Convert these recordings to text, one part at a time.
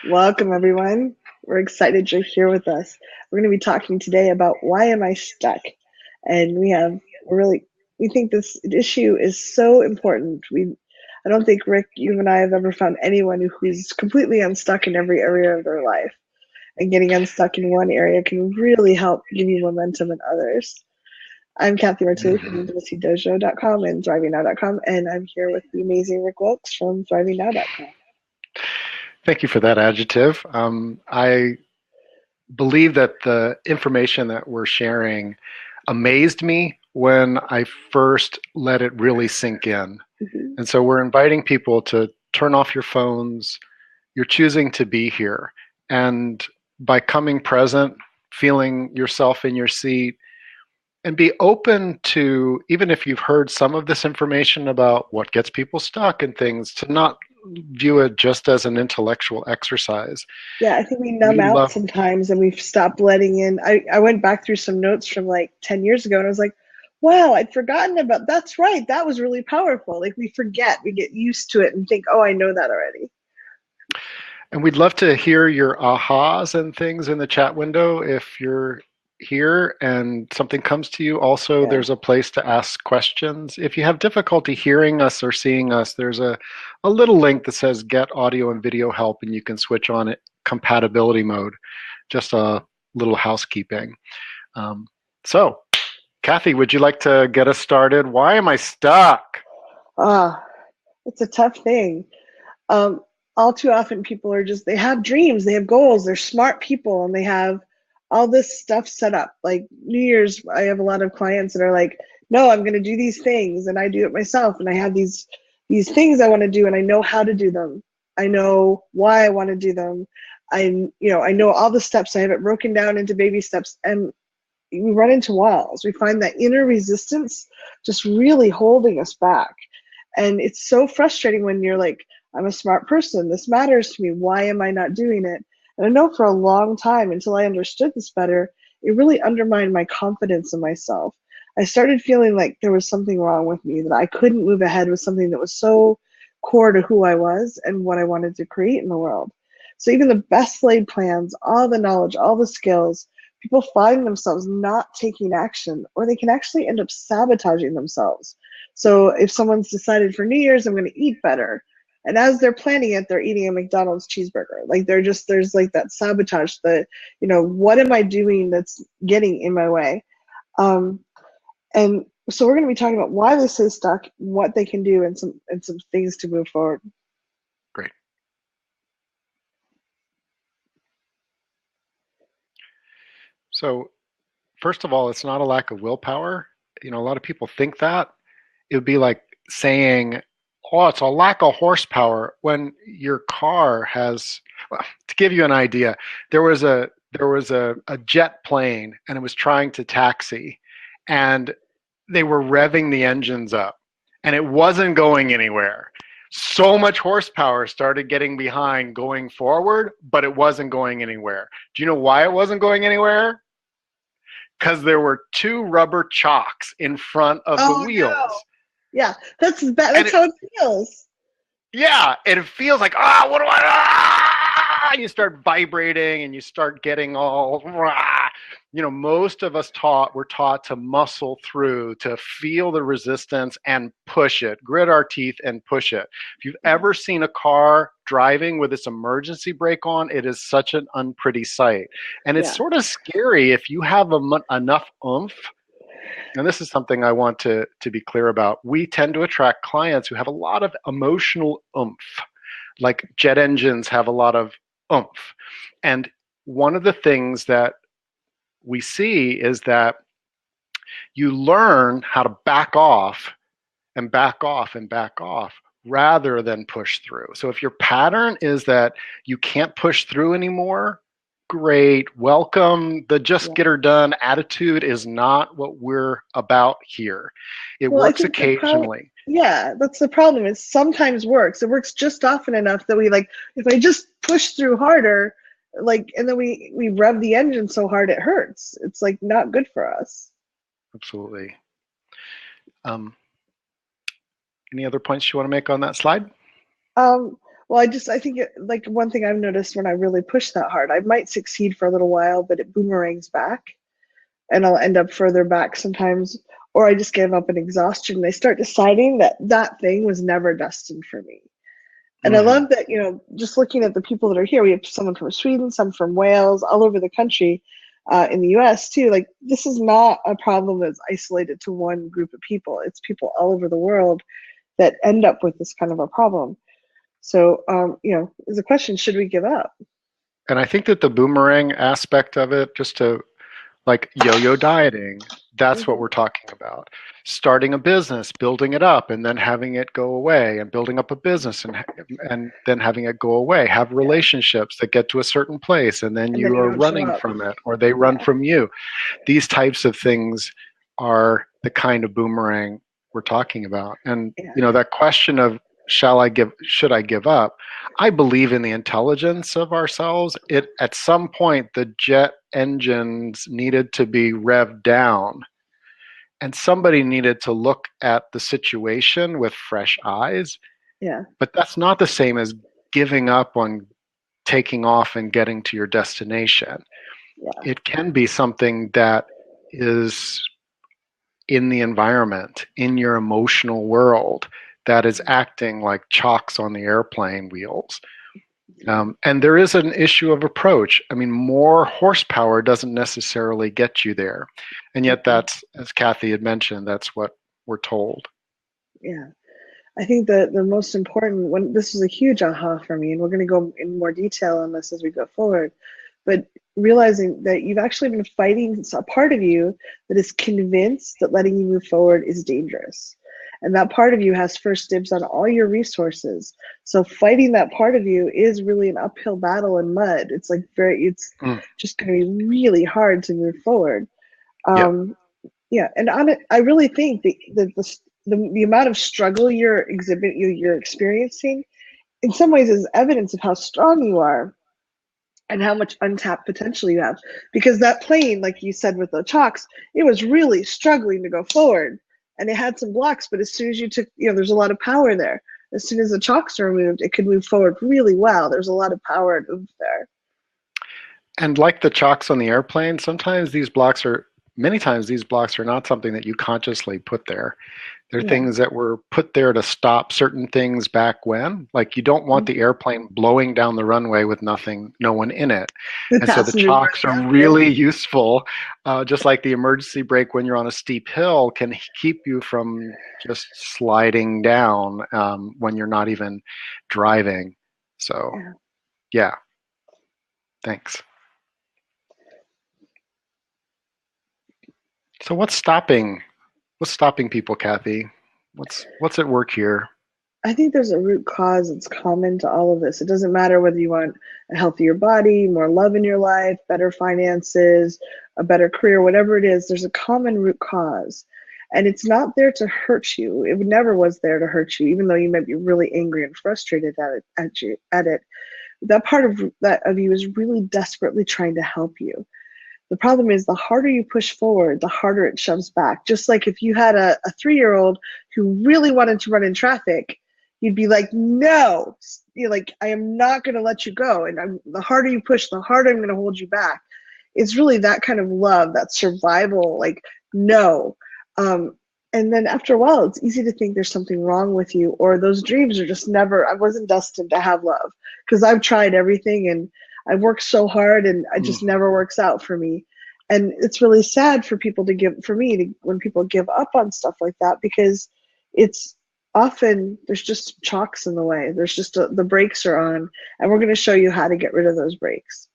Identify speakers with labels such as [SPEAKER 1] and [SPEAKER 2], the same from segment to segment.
[SPEAKER 1] Welcome, everyone. We're excited you're here with us. We're going to be talking today about why am I stuck? And we think this issue is so important. I don't think, Rick, you and I have ever found anyone who's completely unstuck in every area of their life. And getting unstuck in one area can really help give you momentum in others. I'm Kathy Martini from IntimacyDojo.com and ThrivingNow.com, and I'm here with the amazing Rick Wilkes from ThrivingNow.com.
[SPEAKER 2] Thank you for that adjective. I believe that the information that we're sharing amazed me when I first let it really sink in.
[SPEAKER 1] Mm-hmm.
[SPEAKER 2] And so we're inviting people to turn off your phones. You're choosing to be here. And by coming present, feeling yourself in your seat, and be open to, even if you've heard some of this information about what gets people stuck and things, to not view it just as an intellectual exercise.
[SPEAKER 1] Yeah, I think we numb
[SPEAKER 2] We
[SPEAKER 1] out
[SPEAKER 2] love,
[SPEAKER 1] sometimes and we've stopped letting in. I went back through some notes from like 10 years ago and I was like, wow, I'd forgotten about that's right. That was really powerful. Like we forget, we get used to it and think, oh, I know that already.
[SPEAKER 2] and we'd love to hear your ahas and things in the chat window if you're here and something comes to you. Also,
[SPEAKER 1] Yeah.
[SPEAKER 2] there's a place to ask questions. If you have difficulty hearing us or seeing us, there's a little link that says get audio and video help, and you can switch on it compatibility mode. Just a little housekeeping. So, Kathy, would you like to get us started? Why am I stuck?
[SPEAKER 1] It's a tough thing. All too often people they have dreams, they have goals, they're smart people, and they have all this stuff set up. Like New Year's, I have a lot of clients that are like, no, I'm going to do these things, and I do it myself, and I have these things I want to do, and I know how to do them. I know why I want to do them. I know all the steps. I have it broken down into baby steps, and we run into walls. We find that inner resistance just really holding us back. And it's so frustrating when you're like, I'm a smart person. This matters to me. Why am I not doing it? And I know for a long time, until I understood this better, it really undermined my confidence in myself. I started feeling like there was something wrong with me, that I couldn't move ahead with something that was so core to who I was and what I wanted to create in the world. So even the best laid plans, all the knowledge, all the skills, people find themselves not taking action, or they can actually end up sabotaging themselves. So if someone's decided for New Year's, I'm going to eat better, and as they're planning it, they're eating a McDonald's cheeseburger. Like there's like that sabotage, what am I doing that's getting in my way? And so we're going to be talking about why this is stuck, what they can do, and some things to move forward.
[SPEAKER 2] Great. So, first of all, it's not a lack of willpower. A lot of people think that. It would be like saying, oh, it's a lack of horsepower when your car has, well, to give you an idea, there was a jet plane and it was trying to taxi, and they were revving the engines up and it wasn't going anywhere. So much horsepower started getting behind going forward, but it wasn't going anywhere. Do you know why it wasn't going anywhere? Because there were two rubber chocks in front of the wheels. No.
[SPEAKER 1] Yeah, that's bad. That's how it feels.
[SPEAKER 2] Yeah, and it feels like, what do and you start vibrating and you start getting all, most of us were taught to muscle through, to feel the resistance and push it, grit our teeth and push it. If you've ever seen a car driving with its emergency brake on, it is such an unpretty sight. And it's sort of scary if you have enough oomph. And this is something I want to be clear about. We tend to attract clients who have a lot of emotional oomph, like jet engines have a lot of oomph. And one of the things that we see is that you learn how to back off and back off and back off rather than push through. So if your pattern is that you can't push through anymore, great, welcome. The just get her done attitude is not what we're about here. It works occasionally.
[SPEAKER 1] That's the problem. It sometimes works. It works just often enough that we if I just push through harder, and then we rev the engine so hard it hurts. It's not good for us.
[SPEAKER 2] Absolutely. Any other points you want to make on that slide?
[SPEAKER 1] Well, Well, I think like one thing I've noticed when I really push that hard, I might succeed for a little while, but it boomerangs back and I'll end up further back sometimes, or I just give up in exhaustion and I start deciding that that thing was never destined for me. And I
[SPEAKER 2] Hmm.
[SPEAKER 1] love that, just looking at the people that are here, we have someone from Sweden, some from Wales, all over the country, in the US too. Like, this is not a problem that's isolated to one group of people. It's people all over the world that end up with this kind of a problem. So, there's a question, should we give up?
[SPEAKER 2] And I think that the boomerang aspect of it, just to like yo-yo dieting, that's what
[SPEAKER 1] Mm-hmm.
[SPEAKER 2] we're talking about. Starting a business, building it up, and then having it go away, and building up a business, and then having it go away. Have
[SPEAKER 1] Yeah.
[SPEAKER 2] relationships that get to a certain place, and then
[SPEAKER 1] And then
[SPEAKER 2] you
[SPEAKER 1] you
[SPEAKER 2] are
[SPEAKER 1] don't show
[SPEAKER 2] running
[SPEAKER 1] up.
[SPEAKER 2] from it, or they run
[SPEAKER 1] Yeah.
[SPEAKER 2] from you. These types of things are the kind of boomerang we're talking about. And
[SPEAKER 1] Yeah.
[SPEAKER 2] that question of should I give up? I believe in the intelligence of ourselves. It At some point the jet engines needed to be revved down, and somebody needed to look at the situation with fresh eyes.
[SPEAKER 1] Yeah.
[SPEAKER 2] But that's not the same as giving up on taking off and getting to your destination.
[SPEAKER 1] Yeah.
[SPEAKER 2] It can be something that is in the environment, in your emotional world, that is acting like chocks on the airplane wheels. And there is an issue of approach. I mean, more horsepower doesn't necessarily get you there. And yet,
[SPEAKER 1] Mm-hmm.
[SPEAKER 2] that's, as Kathy had mentioned, that's what we're told.
[SPEAKER 1] Yeah. I think the most important one, this is a huge aha for me, and we're going to go in more detail on this as we go forward. But realizing that you've actually been fighting a part of you that is convinced that letting you move forward is dangerous. And that part of you has first dibs on all your resources. So fighting that part of you is really an uphill battle in mud. It's
[SPEAKER 2] Mm,
[SPEAKER 1] just going to be really hard to move forward.
[SPEAKER 2] yep.
[SPEAKER 1] Um, yeah, and on it, I really think the amount of struggle you're experiencing in some ways is evidence of how strong you are and how much untapped potential you have. Because that plane, like you said with the chalks, it was really struggling to go forward, and it had some blocks. But as soon as you took, there's a lot of power there. As soon as the chalks are removed, it could move forward really well. There's a lot of power to move there.
[SPEAKER 2] And like the chocks on the airplane, many times these blocks are not something that you consciously put there. They're
[SPEAKER 1] Yeah.
[SPEAKER 2] things that were put there to stop certain things back when. Like, you don't want the
[SPEAKER 1] Mm-hmm.
[SPEAKER 2] airplane blowing down the runway with no one in it.
[SPEAKER 1] The
[SPEAKER 2] And so the
[SPEAKER 1] passengers
[SPEAKER 2] chocks
[SPEAKER 1] running
[SPEAKER 2] are
[SPEAKER 1] after it.
[SPEAKER 2] really useful, just like the emergency brake when you're on a steep hill can keep you from just sliding down when you're not even driving. So,
[SPEAKER 1] Yeah.
[SPEAKER 2] yeah, thanks. So what's stopping people, Kathy? What's at work here?
[SPEAKER 1] I think there's a root cause that's common to all of this. It doesn't matter whether you want a healthier body, more love in your life, better finances, a better career, whatever it is, there's a common root cause. And it's not there to hurt you. It never was there to hurt you, even though you might be really angry and frustrated at it. That part of you is really desperately trying to help you. The problem is the harder you push forward, the harder it shoves back. Just like if you had a 3-year-old who really wanted to run in traffic, you'd be like, no, like, I am not going to let you go. And the harder you push, the harder I'm going to hold you back. It's really that kind of love, that survival, like, no. Um, and then after a while, it's easy to think there's something wrong with you, or those dreams are just never, I wasn't destined to have love because I've tried everything and I worked so hard and it just
[SPEAKER 2] Mm.
[SPEAKER 1] never works out for me. And it's really sad for people when people give up on stuff like that, because it's often there's just chalks in the way. There's just the brakes are on, and we're going to show you how to get rid of those brakes.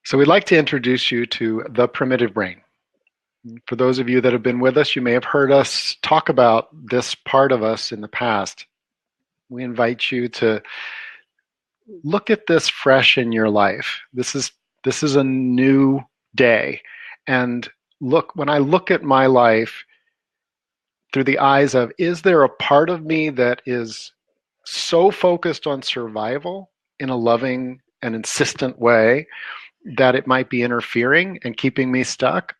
[SPEAKER 2] So we'd like to introduce you to the primitive brain. For those of you that have been with us, you may have heard us talk about this part of us in the past. We invite you to look at this fresh in your life. This is a new day. And when I look at my life through the eyes of, is there a part of me that is so focused on survival in a loving and insistent way that it might be interfering and keeping me stuck?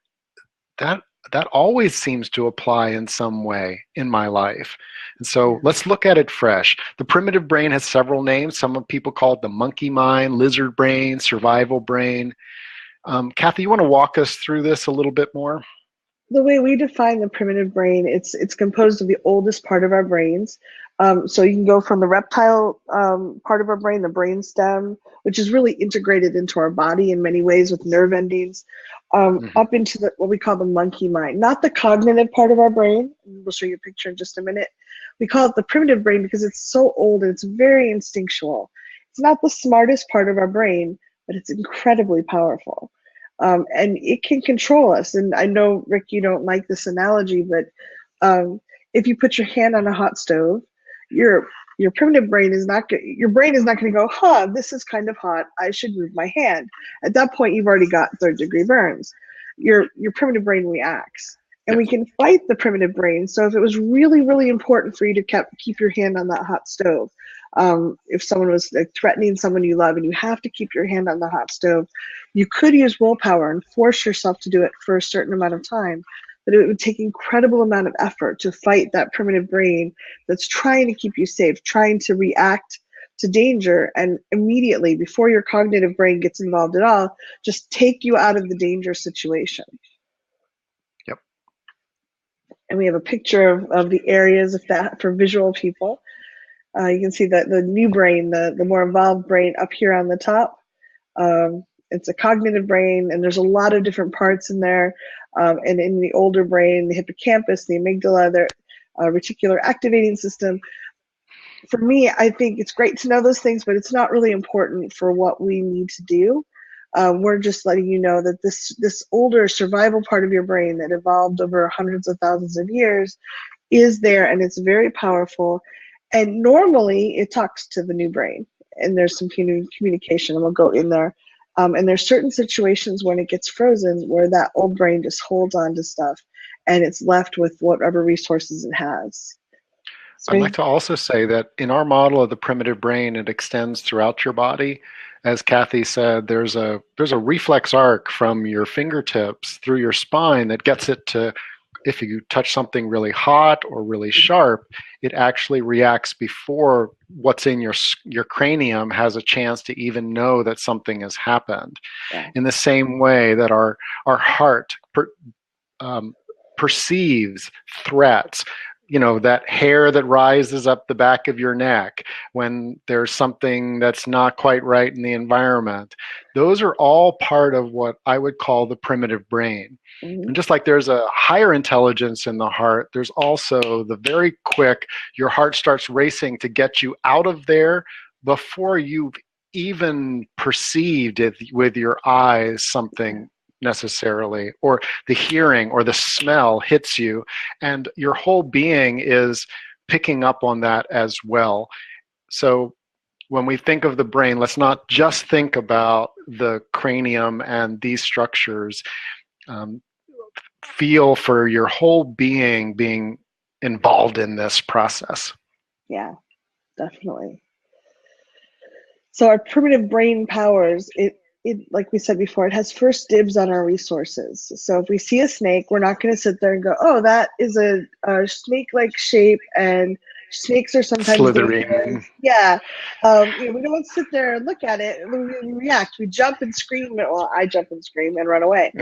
[SPEAKER 2] That that always seems to apply in some way in my life. And so let's look at it fresh. The primitive brain has several names. Some people call it the monkey mind, lizard brain, survival brain. Kathy, you want to walk us through this a little bit more?
[SPEAKER 1] The way we define the primitive brain, it's composed of the oldest part of our brains. So you can go from the reptile part of our brain, the brain stem, which is really integrated into our body in many ways with nerve endings, up into what we call the monkey mind, not the cognitive part of our brain. We'll show you a picture in just a minute. We call it the primitive brain because it's so old and it's very instinctual. It's not the smartest part of our brain, but it's incredibly powerful. And it can control us. And I know, Rick, you don't like this analogy, but if you put your hand on a hot stove, your primitive brain is not your brain is not going to go, huh, this is kind of hot, I should move my hand. At that point, you've already got third-degree burns. Your primitive brain reacts. And we can fight the primitive brain. So if it was really, really important for you to keep your hand on that hot stove, if someone was threatening someone you love and you have to keep your hand on the hot stove, you could use willpower and force yourself to do it for a certain amount of time. But it would take incredible amount of effort to fight that primitive brain that's trying to keep you safe, trying to react to danger, and immediately, before your cognitive brain gets involved at all, just take you out of the danger situation. And we have a picture of the areas of that for visual people. You can see that the new brain, the more involved brain up here on the top. It's a cognitive brain, and there's a lot of different parts in there. And in the older brain, the hippocampus, the amygdala, the reticular activating system. For me, I think it's great to know those things, but it's not really important for what we need to do. We're just letting you know that this older survival part of your brain that evolved over hundreds of thousands of years is there, and it's very powerful. And normally it talks to the new brain, and there's some communication, and we'll go in there. And there's certain situations when it gets frozen where that old brain just holds on to stuff, and it's left with whatever resources it has.
[SPEAKER 2] I'd like to also say that in our model of the primitive brain, it extends throughout your body. As Kathy said, there's a reflex arc from your fingertips through your spine that gets it to, if you touch something really hot or really sharp, it actually reacts before what's in your cranium has a chance to even know that something has happened. Yeah. In the same way that our heart perceives threats. You know, that hair that rises up the back of your neck when there's something that's not quite right in the environment. Those are all part of what I would call the primitive brain. Mm-hmm. And just like there's a higher intelligence in the heart, there's also the very quick, your heart starts racing to get you out of there before you've even perceived it with your eyes something necessarily, or the hearing or the smell hits you, and your whole being is picking up on that as well. So when we think of the brain, let's not just think about the cranium and these structures. Feel for your whole being being involved in this process.
[SPEAKER 1] Yeah, definitely. So our primitive brain powers, it, like we said before, it has first dibs on our resources. So if we see a snake, we're not going to sit there and go, oh, that is a snake-like shape, and snakes are sometimes
[SPEAKER 2] slithering.
[SPEAKER 1] Yeah. We don't sit there and look at it. We react. We jump and scream. Well, I jump and scream and run away.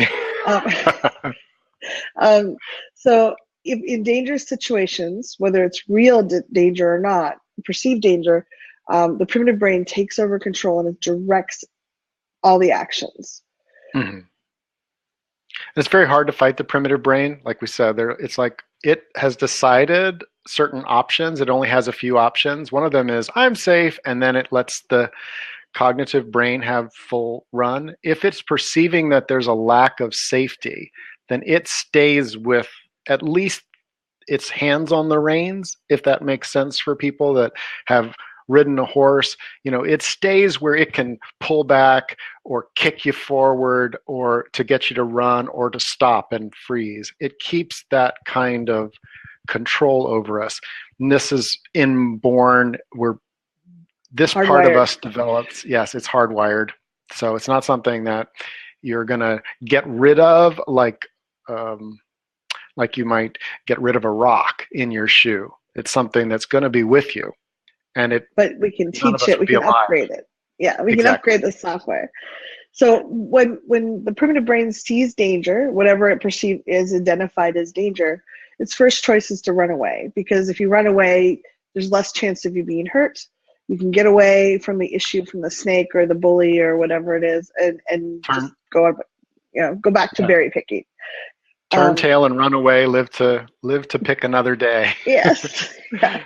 [SPEAKER 1] So if in dangerous situations, whether it's real danger or not, perceived danger, the primitive brain takes over control and it directs all the actions.
[SPEAKER 2] Mm-hmm. It's very hard to fight the primitive brain. Like we said, it's like it has decided certain options. It only has a few options. One of them is I'm safe, and then it lets the cognitive brain have full run. If it's perceiving that there's a lack of safety, then it stays with at least its hands on the reins, if that makes sense for people that have ridden a horse. It stays where it can pull back or kick you forward or to get you to run or to stop and freeze. It keeps that kind of control over us. And this is inborn. This hardwired. Part of us develops. Yes, it's hardwired. So it's not something that you're going to get rid of like like you might get rid of a rock in your shoe. It's something that's going to be with you, and
[SPEAKER 1] But we can
[SPEAKER 2] none of
[SPEAKER 1] teach
[SPEAKER 2] us
[SPEAKER 1] it,
[SPEAKER 2] will
[SPEAKER 1] we
[SPEAKER 2] be
[SPEAKER 1] can
[SPEAKER 2] alive.
[SPEAKER 1] upgrade it. Yeah, we can
[SPEAKER 2] Exactly.
[SPEAKER 1] upgrade the software. So when the primitive brain sees danger, whatever it perceives is identified as danger, its first choice is to run away, because if you run away, there's less chance of you being hurt. You can get away from the issue, from the snake or the bully or whatever it is, and just
[SPEAKER 2] Turn,
[SPEAKER 1] go up, go back to
[SPEAKER 2] yeah.
[SPEAKER 1] berry picking.
[SPEAKER 2] Turn
[SPEAKER 1] Um,
[SPEAKER 2] tail and run away. Live to pick another day.
[SPEAKER 1] yes, yeah.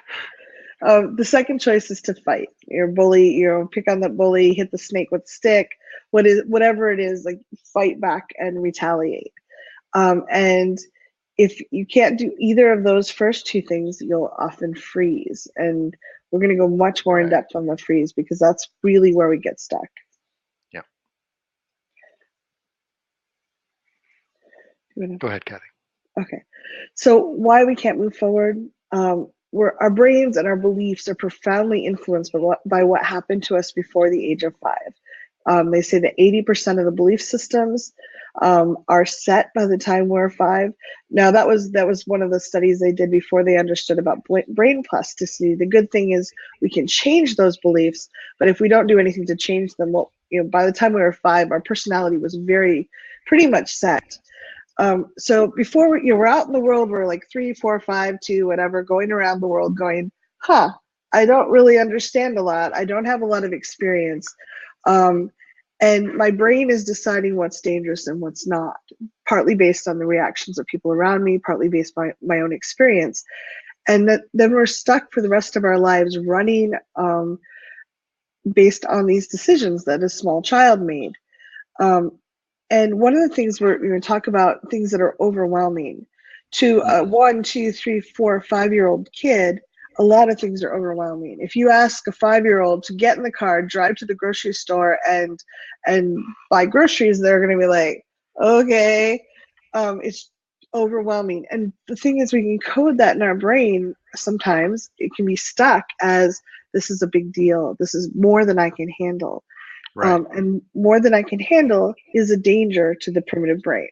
[SPEAKER 1] The second choice is to fight. Your bully, pick on the bully, hit the snake with a stick, whatever it is, like fight back and retaliate. And if you can't do either of those first two things, you'll often freeze. And we're going to go much more in
[SPEAKER 2] Right.
[SPEAKER 1] depth on the freeze, because that's really where we get stuck.
[SPEAKER 2] Yeah.
[SPEAKER 1] Gonna,
[SPEAKER 2] Go ahead, Kathy.
[SPEAKER 1] okay. So why we can't move forward? Where our brains and our beliefs are profoundly influenced by what happened to us before the age of 5. They say that 80% of the belief systems are set by the time we're 5. Now that was one of the studies they did before they understood about brain plasticity. The good thing is we can change those beliefs, but if we don't do anything to change them, well, by the time we were 5, our personality was pretty much set. So before we're out in the world, we're like 3, 4, 5, 2, whatever, going around the world going, I don't really understand a lot. I don't have a lot of experience. And my brain is deciding what's dangerous and what's not, partly based on the reactions of people around me, partly based on my own experience. And then we're stuck for the rest of our lives running based on these decisions that a small child made. And one of the things we're going to talk about, things that are overwhelming to a 1, 2, 3, 4, 5-year-old kid. A lot of things are overwhelming. If you ask a 5-year-old to get in the car, drive to the grocery store, and buy groceries, they're going to be like, okay. It's overwhelming. And the thing is, we can code that in our brain. Sometimes it can be stuck as, this is a big deal. This is more than I can handle.
[SPEAKER 2] Right.
[SPEAKER 1] And more than I can handle is a danger to the primitive brain.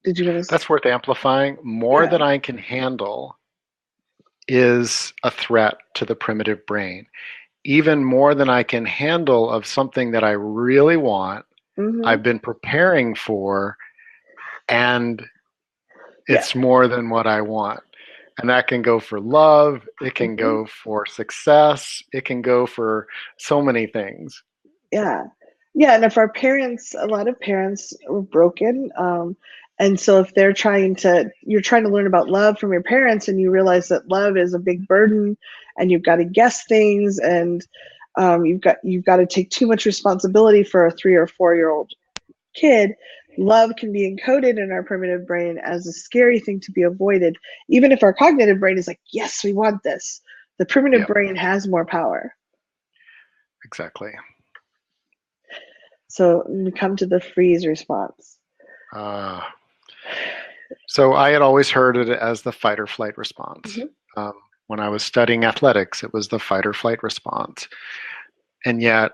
[SPEAKER 1] Did you want to?
[SPEAKER 2] That's worth amplifying. More
[SPEAKER 1] Yeah.
[SPEAKER 2] than I can handle is a threat to the primitive brain. Even more than I can handle of something that I really want, I've been preparing for, and it's more than what I want. And that can go for love, it can go for success, it can go for so many things.
[SPEAKER 1] Yeah. Yeah. And if a lot of parents were broken. And so if you're trying to learn about love from your parents, and you realize that love is a big burden, and you've got to guess things, and you've got to take too much responsibility for a 3 or 4-year-old kid. Love can be encoded in our primitive brain as a scary thing to be avoided. Even if our cognitive brain is like, yes, we want this, the primitive brain has more power.
[SPEAKER 2] Exactly.
[SPEAKER 1] So we come to the freeze response.
[SPEAKER 2] So I had always heard it as the fight or flight response. When I was studying athletics, it was the fight or flight response. And yet,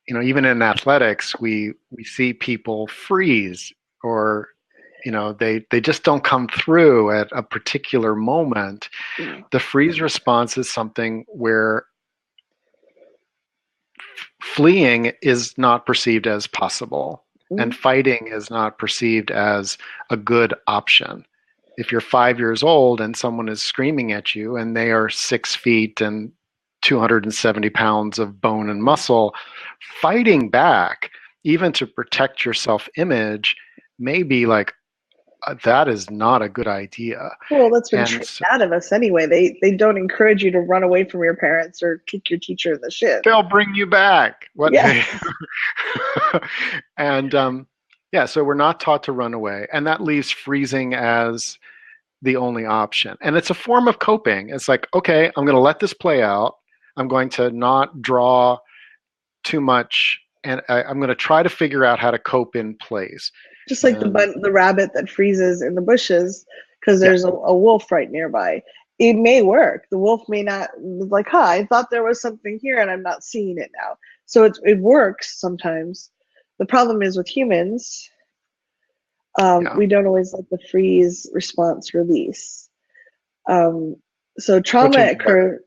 [SPEAKER 2] even in athletics, we see people freeze, or they just don't come through at a particular moment. The freeze response is something where fleeing is not perceived as possible, and fighting is not perceived as a good option. If you're 5 years old and someone is screaming at you and they are 6 feet and 270 pounds of bone and muscle, fighting back, even to protect your self-image, may be like, that is not a good idea.
[SPEAKER 1] Well, that's been trained out of us anyway. They don't encourage you to run away from your parents or kick your teacher in the shin.
[SPEAKER 2] They'll bring you back. What?
[SPEAKER 1] Yeah.
[SPEAKER 2] And so we're not taught to run away, and that leaves freezing as the only option. And it's a form of coping. It's like, okay, I'm going to let this play out. I'm going to not draw too much, and I'm going to try to figure out how to cope in place.
[SPEAKER 1] Just like the rabbit that freezes in the bushes because there's a wolf right nearby. It may work. The wolf may not, like, I thought there was something here and I'm not seeing it now. So it works sometimes. The problem is with humans,
[SPEAKER 2] Yeah.
[SPEAKER 1] We don't always let the freeze response release. So
[SPEAKER 2] What do you
[SPEAKER 1] trauma
[SPEAKER 2] mean by that?
[SPEAKER 1] occur.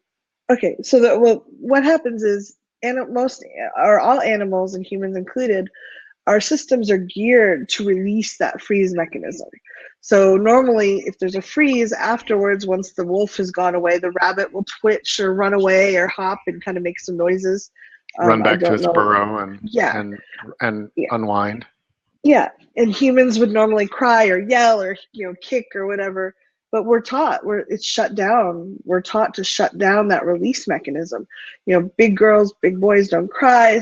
[SPEAKER 1] Okay, so what happens is, most or all animals, and humans included, our systems are geared to release that freeze mechanism. So normally, if there's a freeze afterwards, once the wolf has gone away, the rabbit will twitch or run away or hop and kind of make some noises.
[SPEAKER 2] Run
[SPEAKER 1] I
[SPEAKER 2] back to
[SPEAKER 1] don't
[SPEAKER 2] its
[SPEAKER 1] know.
[SPEAKER 2] burrow
[SPEAKER 1] Yeah,
[SPEAKER 2] and
[SPEAKER 1] yeah,
[SPEAKER 2] unwind.
[SPEAKER 1] yeah. And humans would normally cry or yell or kick or whatever. But it's shut down. We're taught to shut down that release mechanism. Big girls, big boys don't cry.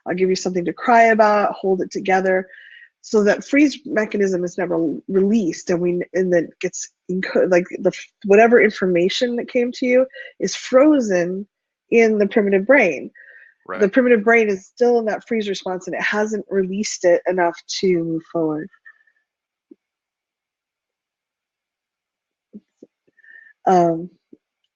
[SPEAKER 1] I'll give you something to cry about, hold it together. So that freeze mechanism is never released, and then gets like whatever information that came to you is frozen in the primitive brain. The
[SPEAKER 2] Right.
[SPEAKER 1] primitive brain is still in that freeze response, and it hasn't released it enough to move forward. Um,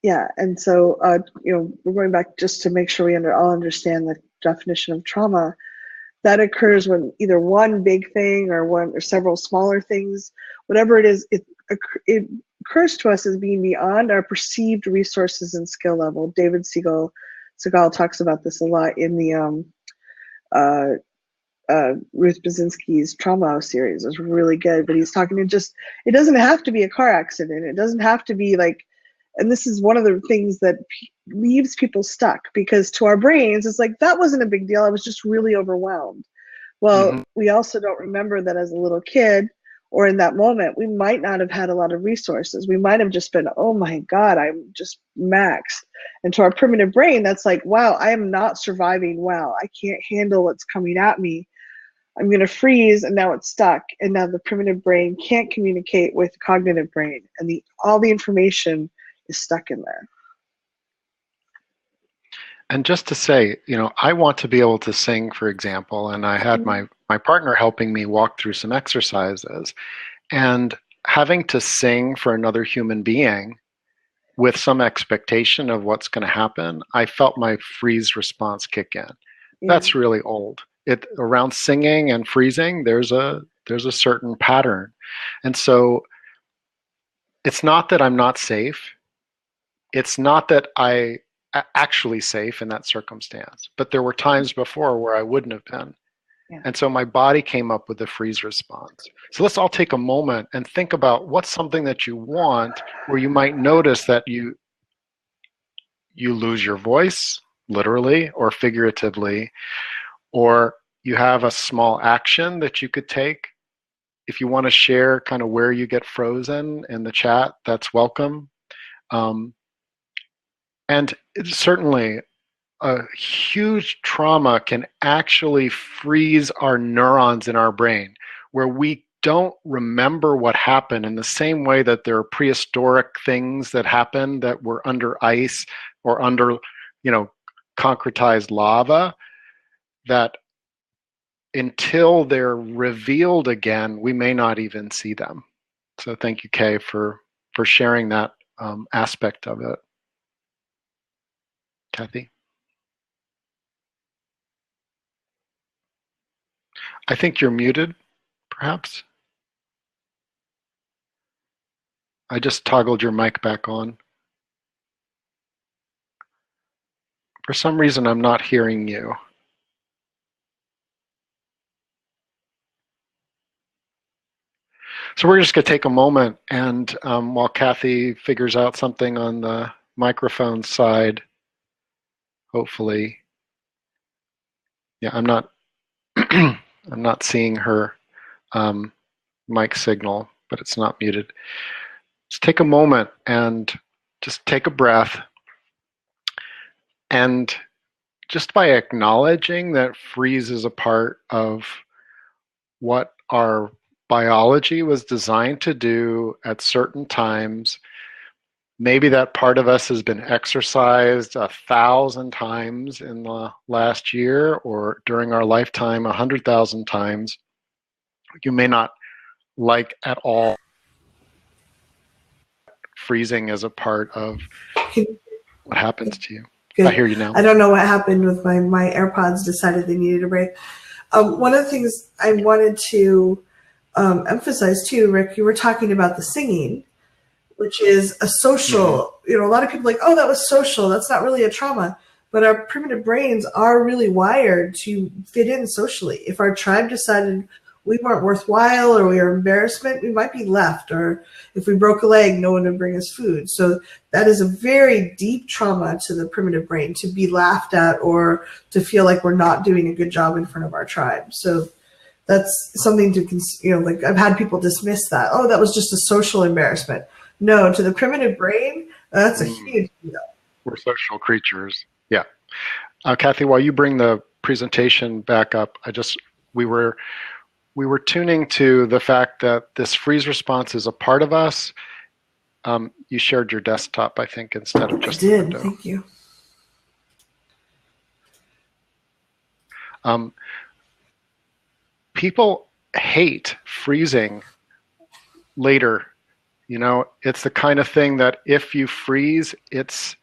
[SPEAKER 1] yeah, and so we're going back just to make sure we all understand the definition of trauma. That occurs when either one big thing or one or several smaller things, whatever it is, it occurs to us as being beyond our perceived resources and skill level. David Segal talks about this a lot in the uh, Ruth Basinski's trauma series. Is really good, but he's talking it doesn't have to be a car accident. It doesn't have to be like, and this is one of the things that leaves people stuck, because to our brains, it's like, that wasn't a big deal. I was just really overwhelmed. Well,
[SPEAKER 2] Mm-hmm.
[SPEAKER 1] we also don't remember that as a little kid or in that moment, we might not have had a lot of resources. We might have just been, oh my God, I'm just maxed. And to our primitive brain, that's like, wow, I am not surviving well. I can't handle what's coming at me. I'm going to freeze, and now it's stuck. And now the primitive brain can't communicate with the cognitive brain, and all the information is stuck in there.
[SPEAKER 2] And just to say, I want to be able to sing, for example, and I had my partner helping me walk through some exercises, and having to sing for another human being with some expectation of what's going to happen, I felt my freeze response kick in.
[SPEAKER 1] Yeah.
[SPEAKER 2] That's really old. Around singing and freezing, there's a certain pattern. And so it's not that I'm not safe. It's not that I actually safe in that circumstance, but there were times before where I wouldn't have been.
[SPEAKER 1] Yeah.
[SPEAKER 2] And so my body came up with the freeze response. So let's all take a moment and think about what's something that you want where you might notice that you lose your voice, literally or figuratively, or you have a small action that you could take. If you want to share kind of where you get frozen in the chat, that's welcome. And certainly a huge trauma can actually freeze our neurons in our brain, where we don't remember what happened, in the same way that there are prehistoric things that happened that were under ice or under, concretized lava, that until they're revealed again, we may not even see them. So thank you, Kay, for sharing that aspect of it. Kathy? I think you're muted, perhaps. I just toggled your mic back on. For some reason, I'm not hearing you. So we're just going to take a moment, and while Kathy figures out something on the microphone side, hopefully, yeah, I'm not, I'm not seeing her mic signal, but it's not muted. Just take a moment and just take a breath, and just by acknowledging that freeze is a part of what our biology was designed to do at certain times. Maybe that part of us has been exercised 1,000 times in the last year, or during our lifetime 100,000 times. You may not like at all freezing as a part of what happens to you.
[SPEAKER 1] Good.
[SPEAKER 2] I hear you now.
[SPEAKER 1] I don't know what happened with my AirPods decided they needed a break. One of the things I wanted to emphasize too, Rick, you were talking about the singing, which is a social, a lot of people are like, oh, that was social. That's not really a trauma. But our primitive brains are really wired to fit in socially. If our tribe decided we weren't worthwhile or we were embarrassment, we might be left. Or if we broke a leg, no one would bring us food. So that is a very deep trauma to the primitive brain, to be laughed at or to feel like we're not doing a good job in front of our tribe. So that's something to, like I've had people dismiss that. Oh, that was just a social embarrassment. No, to the primitive brain, that's a huge deal.
[SPEAKER 2] We're social creatures. Yeah. Kathy, while you bring the presentation back up, we were tuning to the fact that this freeze response is a part of us. You shared your desktop, I think, instead of just the window.
[SPEAKER 1] Thank you.
[SPEAKER 2] People hate freezing later. It's the kind of thing that if you freeze, it's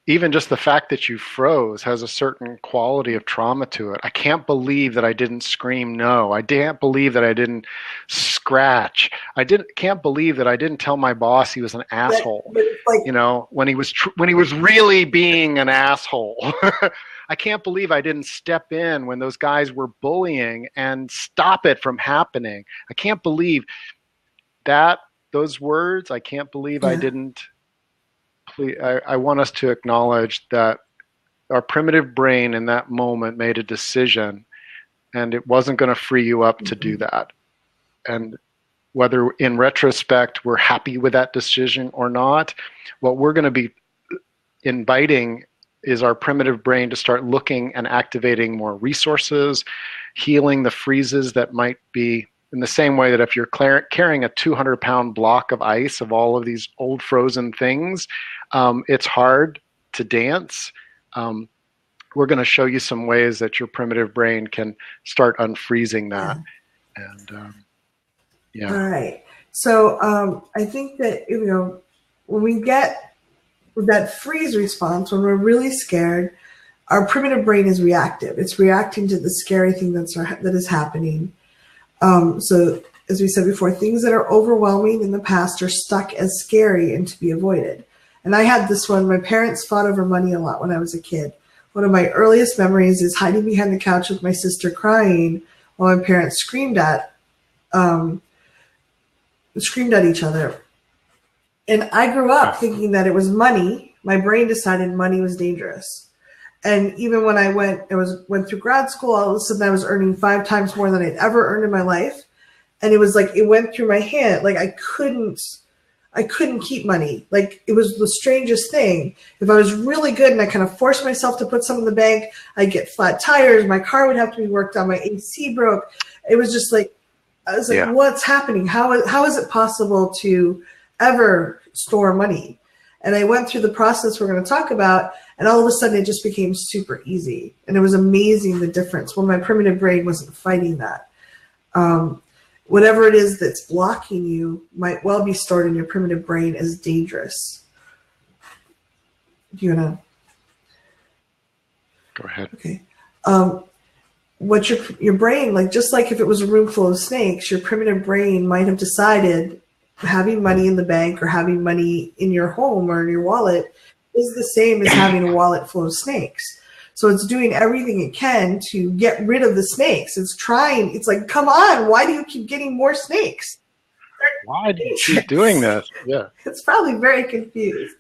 [SPEAKER 2] even just the fact that you froze has a certain quality of trauma to it. I can't believe that I didn't scream no. I can't believe that I didn't scratch. Can't believe that I didn't tell my boss he was an asshole. When he was really being an asshole. I can't believe I didn't step in when those guys were bullying and stop it from happening. I can't believe those words. I can't believe I didn't. I want us to acknowledge that our primitive brain in that moment made a decision, and it wasn't going to free you up to do that. And whether in retrospect we're happy with that decision or not, what we're going to be inviting is our primitive brain to start looking and activating more resources, healing the freezes that might be in the same way that if you're carrying a 200-pound block of ice of all of these old frozen things, it's hard to dance. We're going to show you some ways that your primitive brain can start unfreezing that. And yeah.
[SPEAKER 1] All right. So I think that, when we get that freeze response, when we're really scared, our primitive brain is reactive. It's reacting to the scary thing that is happening. So as we said before, things that are overwhelming in the past are stuck as scary and to be avoided. And I had this one. My parents fought over money a lot when I was a kid. One of my earliest memories is hiding behind the couch with my sister crying while my parents screamed at each other. And I grew up thinking that it was money. My brain decided money was dangerous. And even when I went through grad school, all of a sudden I was earning 5 times more than I'd ever earned in my life. And it was like, it went through my hand. Like I couldn't keep money. Like it was the strangest thing. If I was really good and I kind of forced myself to put some in the bank, I'd get flat tires. My car would have to be worked on. My AC broke. It was just like, I was like, what's happening? How is it possible to ever store money? And I went through the process we're going to talk about, and all of a sudden it just became super easy. And it was amazing the difference when my primitive brain wasn't fighting that. Whatever it is that's blocking you might well be stored in your primitive brain as dangerous. Do you want to?
[SPEAKER 2] Go ahead.
[SPEAKER 1] Okay. What your brain, like just like if it was a room full of snakes, your primitive brain might have decided having money in the bank or having money in your home or in your wallet is the same as having a wallet full of snakes. So it's doing everything it can to get rid of the snakes. It's like, come on, why do you keep getting more snakes?
[SPEAKER 2] Why do you keep doing this? Yeah.
[SPEAKER 1] It's probably very confused.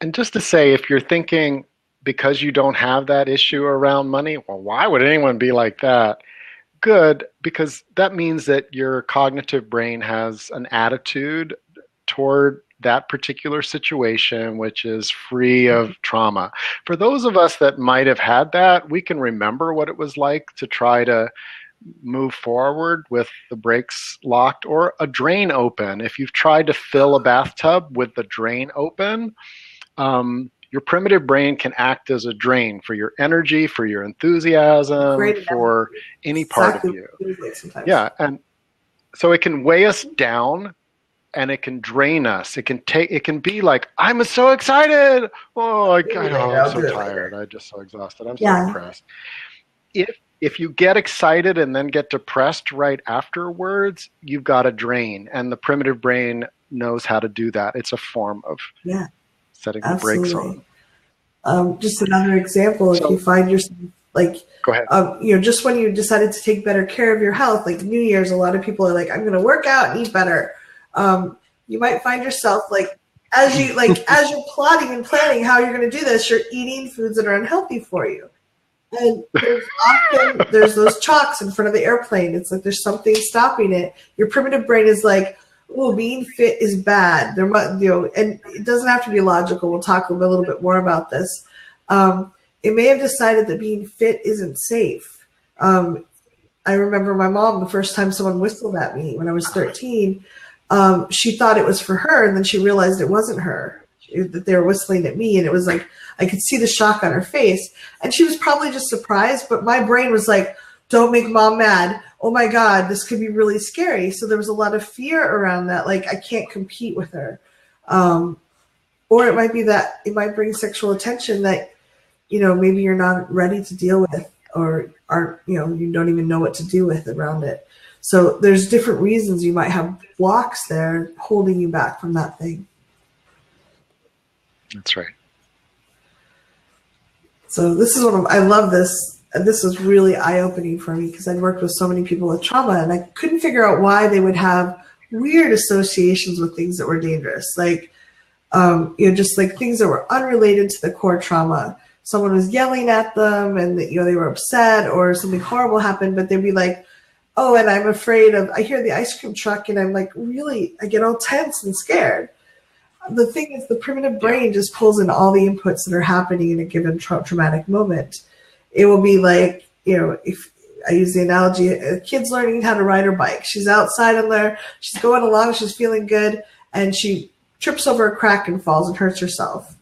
[SPEAKER 2] And just to say, if you're thinking because you don't have that issue around money, well, why would anyone be like that? Good, because that means that your cognitive brain has an attitude toward that particular situation, which is free of trauma. For those of us that might have had that, we can remember what it was like to try to move forward with the brakes locked or a drain open. If you've tried to fill a bathtub with the drain open, your primitive brain can act as a drain for your energy, for your enthusiasm, for any part of you. Yeah, and so it can weigh us down and it can drain us. It can be like, I'm so excited. I'm so tired. I'm just so exhausted. I'm so depressed. if you get excited and then get depressed right afterwards, you've got a drain, and the primitive brain knows how to do that. It's a form of setting the brakes on.
[SPEAKER 1] Just another example, if you find yourself like,
[SPEAKER 2] go ahead.
[SPEAKER 1] Just when you decided to take better care of your health, like New Year's, a lot of people are like, I'm going to work out and eat better. You might find yourself like, as you're plotting and planning how you're going to do this, you're eating foods that are unhealthy for you. And there's those chalks in front of the airplane. It's like there's something stopping it. Your primitive brain is like, oh, being fit is bad. There might, and it doesn't have to be logical. We'll talk a little bit more about this. It may have decided that being fit isn't safe. I remember my mom, the first time someone whistled at me when I was 13, she thought it was for her, and then she realized it wasn't her, that they were whistling at me, and it was like, I could see the shock on her face, and she was probably just surprised, but my brain was like, don't make mom mad. Oh my God, this could be really scary. So there was a lot of fear around that, like I can't compete with her. Or it might be that it might bring sexual attention that, maybe you're not ready to deal with, or you don't even know what to do with around it. So there's different reasons you might have blocks there holding you back from that thing.
[SPEAKER 2] That's right.
[SPEAKER 1] So this is I love this. And this was really eye-opening for me because I'd worked with so many people with trauma, and I couldn't figure out why they would have weird associations with things that were dangerous. Like, just like things that were unrelated to the core trauma. Someone was yelling at them and they were upset, or something horrible happened, but they'd be like, oh, and I'm afraid I hear the ice cream truck and I'm like, really, I get all tense and scared. The thing is, the primitive brain just pulls in all the inputs that are happening in a given traumatic moment. It will be like, if I use the analogy, a kid's learning how to ride her bike. She's outside on there, she's going along, she's feeling good, and she trips over a crack and falls and hurts herself.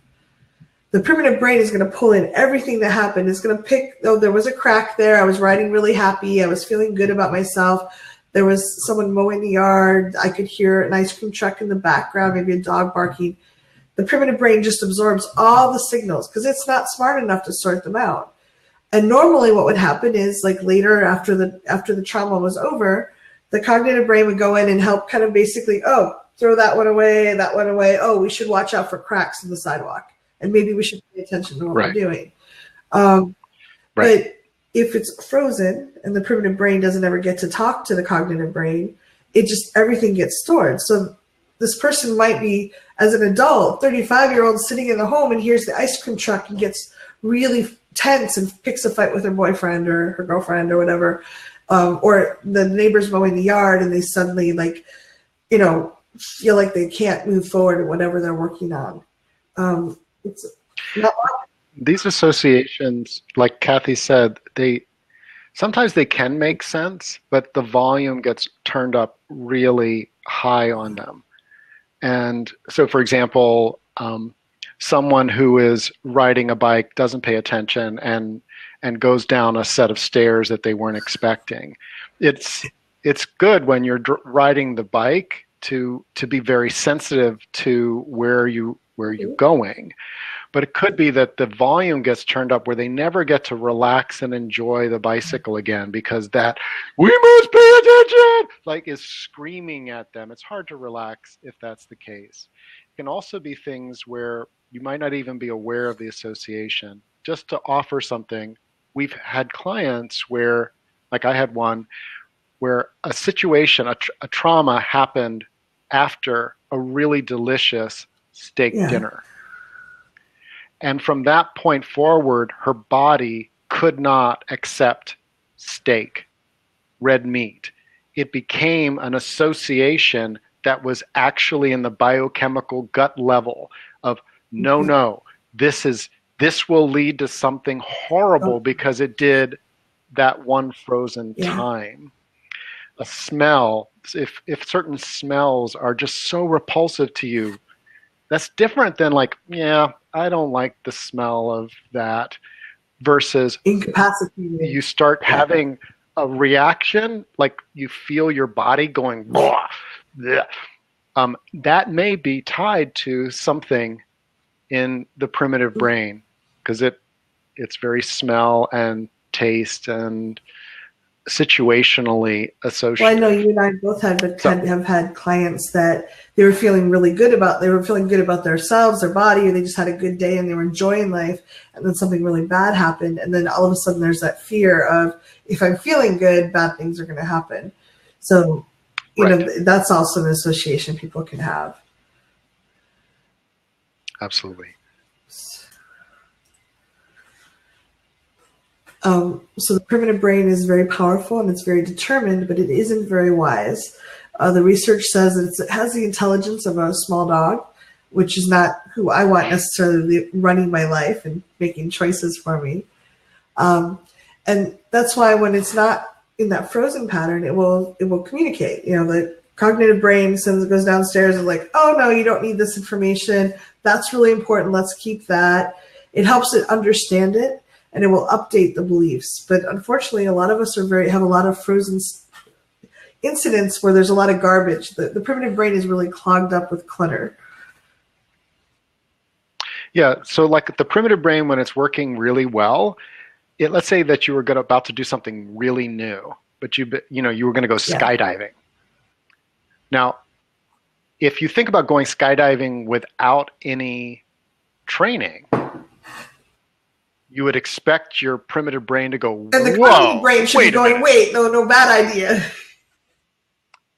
[SPEAKER 1] The primitive brain is going to pull in everything that happened. It's going to pick, there was a crack there. I was riding really happy. I was feeling good about myself. There was someone mowing the yard. I could hear an ice cream truck in the background, maybe a dog barking. The primitive brain just absorbs all the signals because it's not smart enough to sort them out. And normally what would happen is, like, later after the trauma was over, the cognitive brain would go in and help kind of basically, throw that one away. Oh, we should watch out for cracks in the sidewalk. And maybe we should pay attention to what we're doing. But if it's frozen and the primitive brain doesn't ever get to talk to the cognitive brain, everything gets stored. So this person might be, as an adult, 35-year-old sitting in the home and hears the ice cream truck and gets really tense and picks a fight with her boyfriend or her girlfriend or whatever, or the neighbors mowing the yard and they suddenly feel like they can't move forward in whatever they're working on. It's not
[SPEAKER 2] these associations, like Kathy said, sometimes they can make sense, but the volume gets turned up really high on them. And so, for example, someone who is riding a bike doesn't pay attention and goes down a set of stairs that they weren't expecting. It's good when you're riding the bike to be very sensitive to where you're going. But it could be that the volume gets turned up where they never get to relax and enjoy the bicycle again because that "we must pay attention" is screaming at them. It's hard to relax if that's the case. It can also be things where you might not even be aware of the association. Just to offer something, we've had clients where, like I had one, where a situation, a trauma happened after a really delicious steak dinner. And from that point forward, her body could not accept steak, red meat. It became an association that was actually in the biochemical gut level of, no, this will lead to something horrible because it did that one frozen time. A smell, if certain smells are just so repulsive to you, that's different than I don't like the smell of that, versus
[SPEAKER 1] incapacitated.
[SPEAKER 2] You start having a reaction, like you feel your body going, blah, blah. That may be tied to something in the primitive brain because it's very smell and taste and situationally associated.
[SPEAKER 1] Well, I know you and I both have had clients that they were feeling really good about. They were feeling good about themselves, their body, or they just had a good day and they were enjoying life. And then something really bad happened, and then all of a sudden there's that fear of, if I'm feeling good, bad things are going to happen. So, you know, that's also an association people can have.
[SPEAKER 2] Absolutely.
[SPEAKER 1] So the primitive brain is very powerful and it's very determined, but it isn't very wise. The research says that it has the intelligence of a small dog, which is not who I want necessarily running my life and making choices for me. And that's why when it's not in that frozen pattern, it will communicate. You know, the cognitive brain goes downstairs and like, oh no, you don't need this information. That's really important. Let's keep that. It helps it understand it, and it will update the beliefs. But unfortunately, a lot of us have a lot of frozen incidents where there's a lot of garbage. The primitive brain is really clogged up with clutter.
[SPEAKER 2] Yeah, so like the primitive brain, when it's working really well, let's say that you were about to do something really new, but you were going to go skydiving. Now, if you think about going skydiving without any training, you would expect your primitive brain to go, whoa.
[SPEAKER 1] And the cognitive brain should be going, wait, no, bad idea.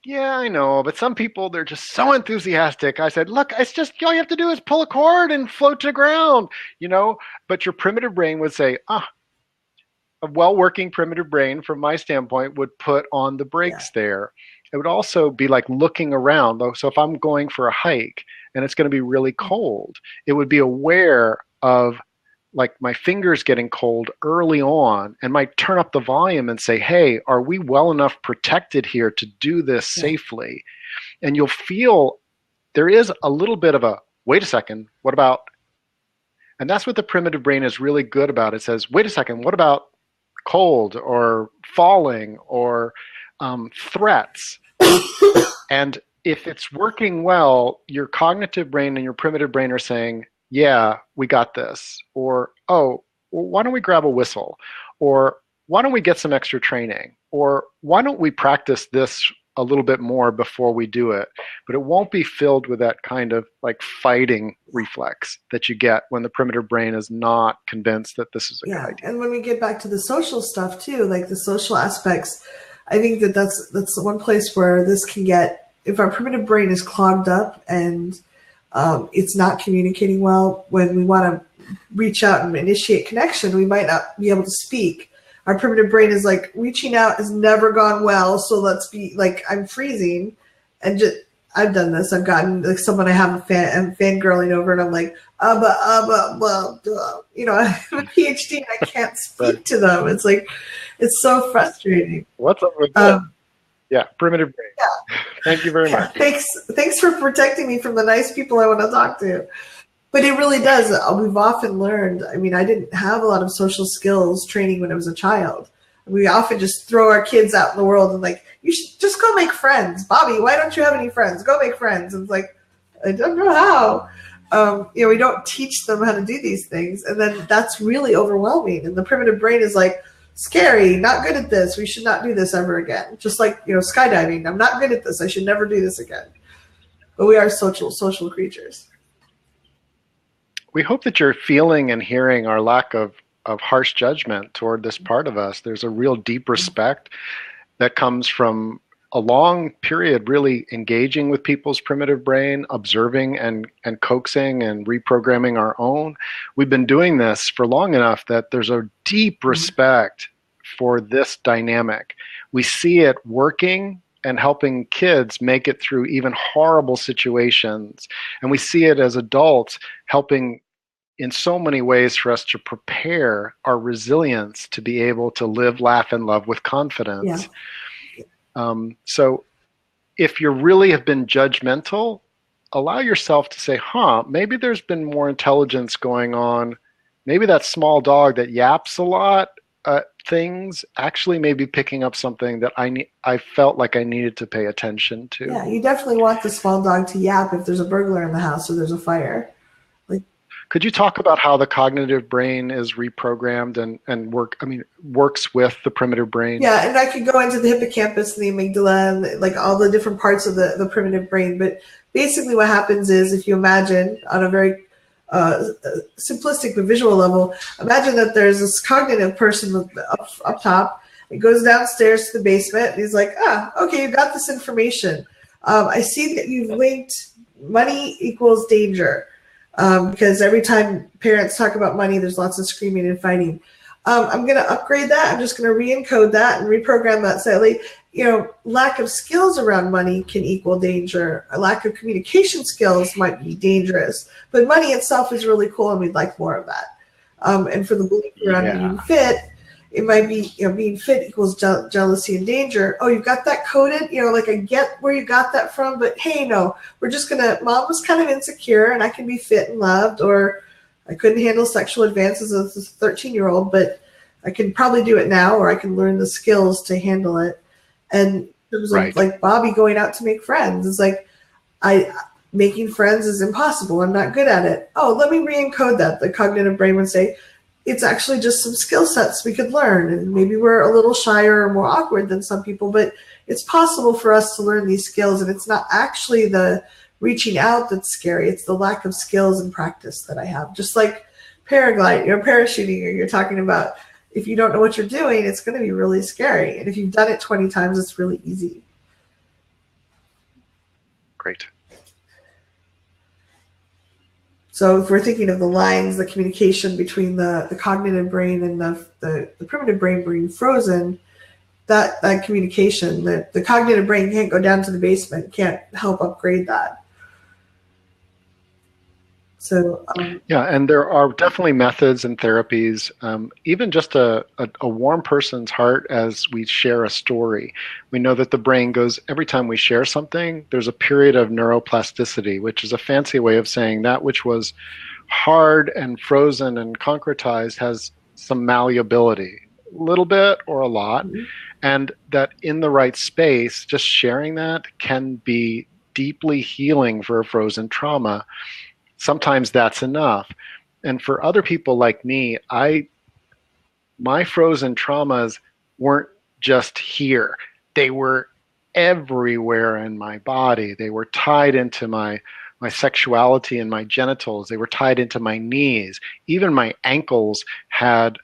[SPEAKER 2] Yeah, I know, but some people, they're just so enthusiastic. I said, look, it's just, all you have to do is pull a cord and float to the ground, you know? But your primitive brain would say, a well-working primitive brain, from my standpoint, would put on the brakes there. It would also be like looking around. So if I'm going for a hike and it's going to be really cold, it would be aware of like my fingers getting cold early on and might turn up the volume and say, hey, are we well enough protected here to do this safely? And you'll feel there is a little bit of a, wait a second, what about? And that's what the primitive brain is really good about. It says, wait a second, what about cold or falling or threats? And if it's working well, your cognitive brain and your primitive brain are saying, yeah, we got this. Or, oh, well, why don't we grab a whistle? Or why don't we get some extra training? Or why don't we practice this a little bit more before we do it? But it won't be filled with that kind of like fighting reflex that you get when the primitive brain is not convinced that this is a good idea.
[SPEAKER 1] And when we get back to the social stuff too, like the social aspects, I think that's one place where this can get, if our primitive brain is clogged up and it's not communicating well, when we want to reach out and initiate connection, we might not be able to speak. Our primitive brain is like, reaching out has never gone well, so let's be like, I'm freezing. And just, I've done this. I've gotten like someone I have I'm fangirling over, and I'm like, you know, I have a PhD and I can't speak to them. It's like, it's so frustrating.
[SPEAKER 2] What's up with that? Yeah, primitive brain.
[SPEAKER 1] Yeah.
[SPEAKER 2] Thank you very much.
[SPEAKER 1] Thanks for protecting me from the nice people I want to talk to. But it really does. We've often learned, I mean, I didn't have a lot of social skills training when I was a child. We often just throw our kids out in the world and like, you should just go make friends. Bobby, why don't you have any friends? Go make friends. And it's like, I don't know how. You know, we don't teach them how to do these things. And then that's really overwhelming. And the primitive brain is like, scary, not good at this. We should not do this ever again. Just like, you know, skydiving. I'm not good at this. I should never do this again. But we are social creatures.
[SPEAKER 2] We hope that you're feeling and hearing our lack of harsh judgment toward this part of us. There's a real deep respect that comes from a long period really engaging with people's primitive brain, observing and coaxing and reprogramming our own. We've been doing this for long enough that there's a deep respect for this dynamic. We see it working and helping kids make it through even horrible situations. And we see it as adults helping in so many ways for us to prepare our resilience to be able to live, laugh, and love with confidence. So if you really have been judgmental, allow yourself to say, maybe there's been more intelligence going on. Maybe that small dog that yaps a lot, things actually may be picking up something that I felt like I needed to pay attention to.
[SPEAKER 1] Yeah, you definitely want the small dog to yap if there's a burglar in the house or there's a fire.
[SPEAKER 2] Could you talk about how the cognitive brain is reprogrammed and works with the primitive brain?
[SPEAKER 3] Yeah, and I could go into the hippocampus and the amygdala and like all the different parts of the primitive brain. But basically what happens is, if you imagine on a very simplistic but visual level, imagine that there's this cognitive person up top. It goes downstairs to the basement, and he's like, okay, you got this information. I see that you've linked money equals danger, because every time parents talk about money, there's lots of screaming and fighting. I'm going to upgrade that. I'm just going to re-encode that and reprogram that slightly. Lack of skills around money can equal danger. A lack of communication skills might be dangerous, but money itself is really cool, and we'd like more of that. And for the belief around being fit, it might be, being fit equals jealousy and danger. Oh, you got that coded? Like, I get where you got that from, but hey, no, we're just mom was kind of insecure, and I can be fit and loved, or I couldn't handle sexual advances as a 13-year-old, but I can probably do it now, or I can learn the skills to handle it. And it was like Bobby going out to make friends. It's like, making friends is impossible. I'm not good at it. Oh, let me re-encode that. The cognitive brain would say, it's actually just some skill sets we could learn. And maybe we're a little shyer or more awkward than some people, but it's possible for us to learn these skills. And it's not actually the reaching out that's scary. It's the lack of skills and practice that I have. Just like parachuting, or you're talking about, if you don't know what you're doing, it's going to be really scary. And if you've done it 20 times, it's really easy.
[SPEAKER 2] Great.
[SPEAKER 3] So if we're thinking of the lines, the communication between the cognitive brain and the primitive brain being frozen, that communication, the cognitive brain can't go down to the basement, can't help upgrade that. So
[SPEAKER 2] and there are definitely methods and therapies, even just a warm person's heart as we share a story. We know that the brain goes, every time we share something, there's a period of neuroplasticity, which is a fancy way of saying that which was hard and frozen and concretized has some malleability, a little bit or a lot. Mm-hmm. And that in the right space, just sharing that can be deeply healing for a frozen trauma. Sometimes that's enough. And for other people like me, my frozen traumas weren't just here. They were everywhere in my body. They were tied into my sexuality and my genitals. They were tied into my knees. Even my ankles had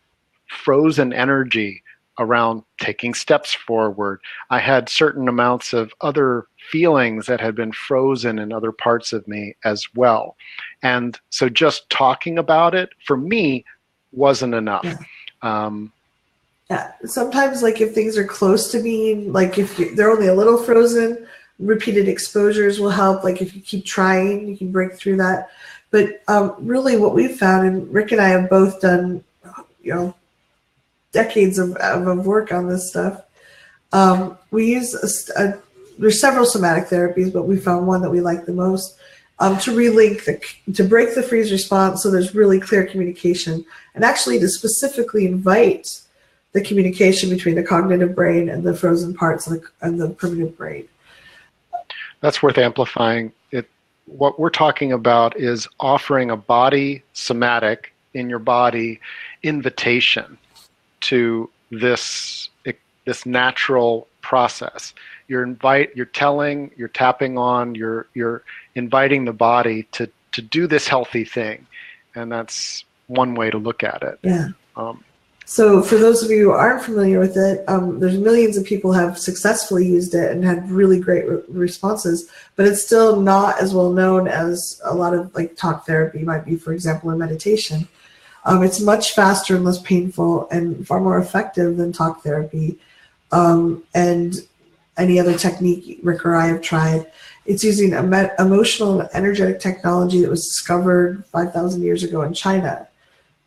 [SPEAKER 2] frozen energy around taking steps forward. I had certain amounts of other feelings that had been frozen in other parts of me as well. And so just talking about it, for me, wasn't enough.
[SPEAKER 3] Yeah. Sometimes, like, if things are close to being, like, if they're only a little frozen, repeated exposures will help. Like, if you keep trying, you can break through that. But really what we've found, and Rick and I have both done, decades of work on this stuff. We use there's several somatic therapies, but we found one that we like the most, to relink to break the freeze response, so there's really clear communication, and actually to specifically invite the communication between the cognitive brain and the frozen parts and the primitive brain.
[SPEAKER 2] That's worth amplifying. What we're talking about is offering a body somatic, in your body, invitation to this natural process. You're tapping on, you're inviting the body to do this healthy thing, and that's one way to look at it.
[SPEAKER 3] Yeah. So for those of you who aren't familiar with it, there's millions of people have successfully used it and had really great responses, but it's still not as well known as a lot of like talk therapy might be, for example, in meditation. It's much faster and less painful and far more effective than talk therapy and any other technique Rick or I have tried. It's using emotional and energetic technology that was discovered 5,000 years ago in China.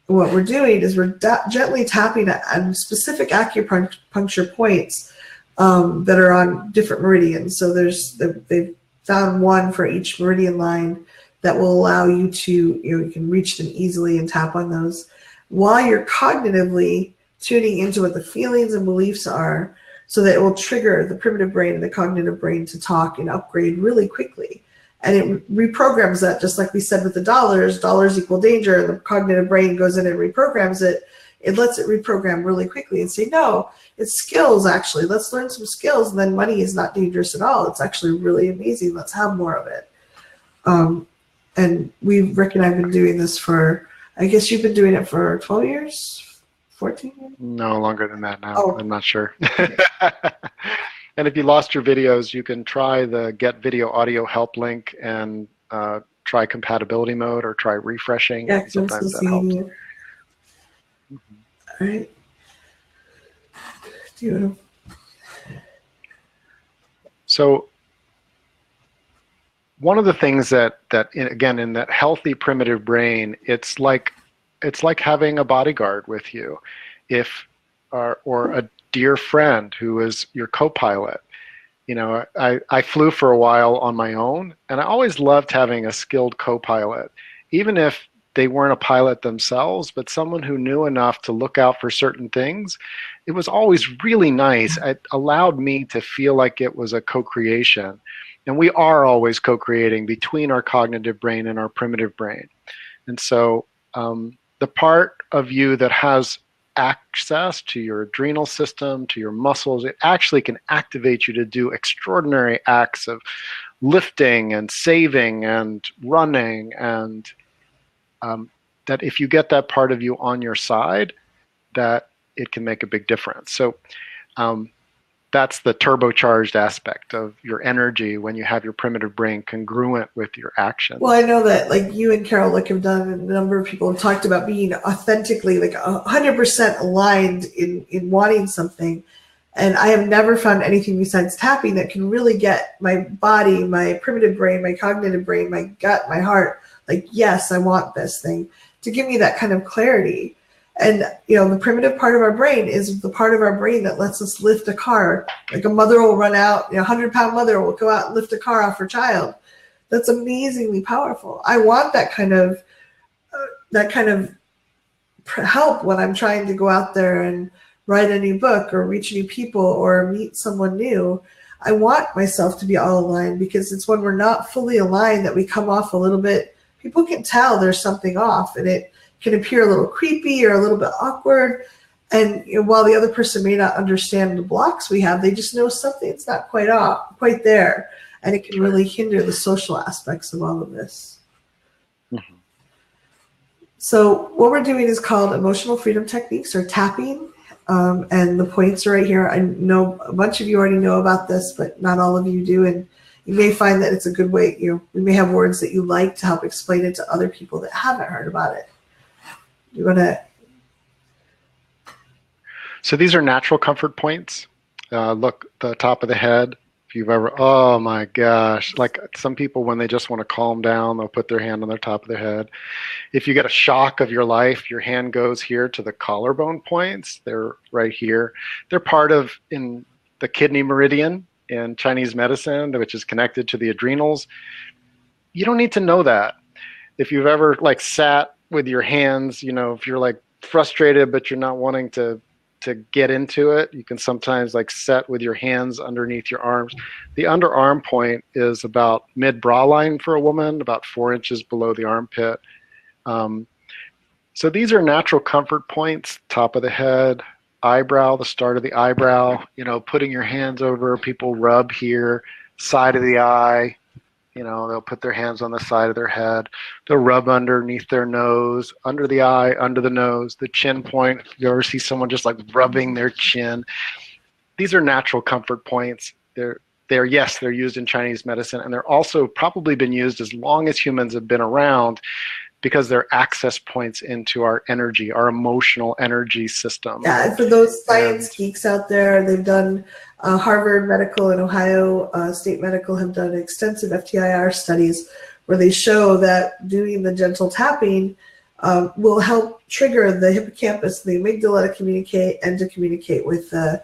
[SPEAKER 3] What we're doing is we're gently tapping on specific acupuncture points that are on different meridians. So they've found one for each meridian line that will allow you to, you can reach them easily and tap on those while you're cognitively tuning into what the feelings and beliefs are, so that it will trigger the primitive brain and the cognitive brain to talk and upgrade really quickly. and it reprograms that, just like we said with the dollars equal danger, and the cognitive brain goes in and reprograms it. It lets it reprogram really quickly and say, no, it's skills actually. Let's learn some skills, and then money is not dangerous at all. It's actually really amazing. Let's have more of it. And Rick and I have been doing this for, I guess you've been doing it for 12 years, 14 years?
[SPEAKER 2] No, longer than that now.
[SPEAKER 3] Oh.
[SPEAKER 2] I'm not sure. And if you lost your videos, you can try the Get Video Audio Help link and try compatibility mode or try refreshing.
[SPEAKER 3] Yeah,
[SPEAKER 2] sometimes that helps.
[SPEAKER 3] You. All right. Do you want to...
[SPEAKER 2] So one of the things that again, in that healthy primitive brain, it's like having a bodyguard with you, or a dear friend who is your co-pilot. You know, I flew for a while on my own, and I always loved having a skilled co-pilot, even if they weren't a pilot themselves, but someone who knew enough to look out for certain things. It was always really nice. It allowed me to feel like it was a co-creation. And we are always co-creating between our cognitive brain and our primitive brain. And so the part of you that has access to your adrenal system, to your muscles, it actually can activate you to do extraordinary acts of lifting and saving and running, and that if you get that part of you on your side, that it can make a big difference. So that's the turbocharged aspect of your energy when you have your primitive brain congruent with your action.
[SPEAKER 3] Well, I know that like you and Carol have done, and a number of people have talked about being authentically like 100% aligned in wanting something. And I have never found anything besides tapping that can really get my body, my primitive brain, my cognitive brain, my gut, my heart, like, yes, I want this thing, to give me that kind of clarity. And, you know, the primitive part of our brain is the part of our brain that lets us lift a car. Like a mother will run out, you know, 100-pound mother will go out and lift a car off her child. That's amazingly powerful. I want that kind of help when I'm trying to go out there and write a new book or reach new people or meet someone new. I want myself to be all aligned, because it's when we're not fully aligned that we come off a little bit. People can tell there's something off, and it can appear a little creepy or a little bit awkward. And you know, while the other person may not understand the blocks we have, they just know something's not quite there. And it can really hinder the social aspects of all of this. Mm-hmm. So what we're doing is called emotional freedom techniques, or tapping. And the points are right here. I know a bunch of you already know about this, but not all of you do. And you may find that it's a good way, you know, we may have words that you like to help explain it to other people that haven't heard about it. You want to?
[SPEAKER 2] So these are natural comfort points. Look, the top of the head. If you've ever, oh my gosh, like some people, when they just want to calm down, they'll put their hand on their top of their head. If you get a shock of your life, your hand goes here to the collarbone points. They're right here. They're part of in the kidney meridian in Chinese medicine, which is connected to the adrenals. You don't need to know that. If you've ever like sat with your hands, you know, if you're like frustrated but you're not wanting to get into it, you can sometimes like set with your hands underneath your arms. The underarm point is about mid-bra line for a woman, about 4 inches below the armpit. So these are natural comfort points. Top of the head, eyebrow, the start of the eyebrow, you know, putting your hands over, people rub here, side of the eye. You know, they'll put their hands on the side of their head. They'll rub underneath their nose, under the eye, under the nose, the chin point. If you ever see someone just like rubbing their chin, these are natural comfort points. They're used in Chinese medicine, and they're also probably been used as long as humans have been around, because they're access points into our energy, our emotional energy system.
[SPEAKER 3] Yeah, and for those science geeks out there, they've done Harvard Medical and Ohio State Medical have done extensive FTIR studies where they show that doing the gentle tapping will help trigger the hippocampus, the amygdala to communicate with the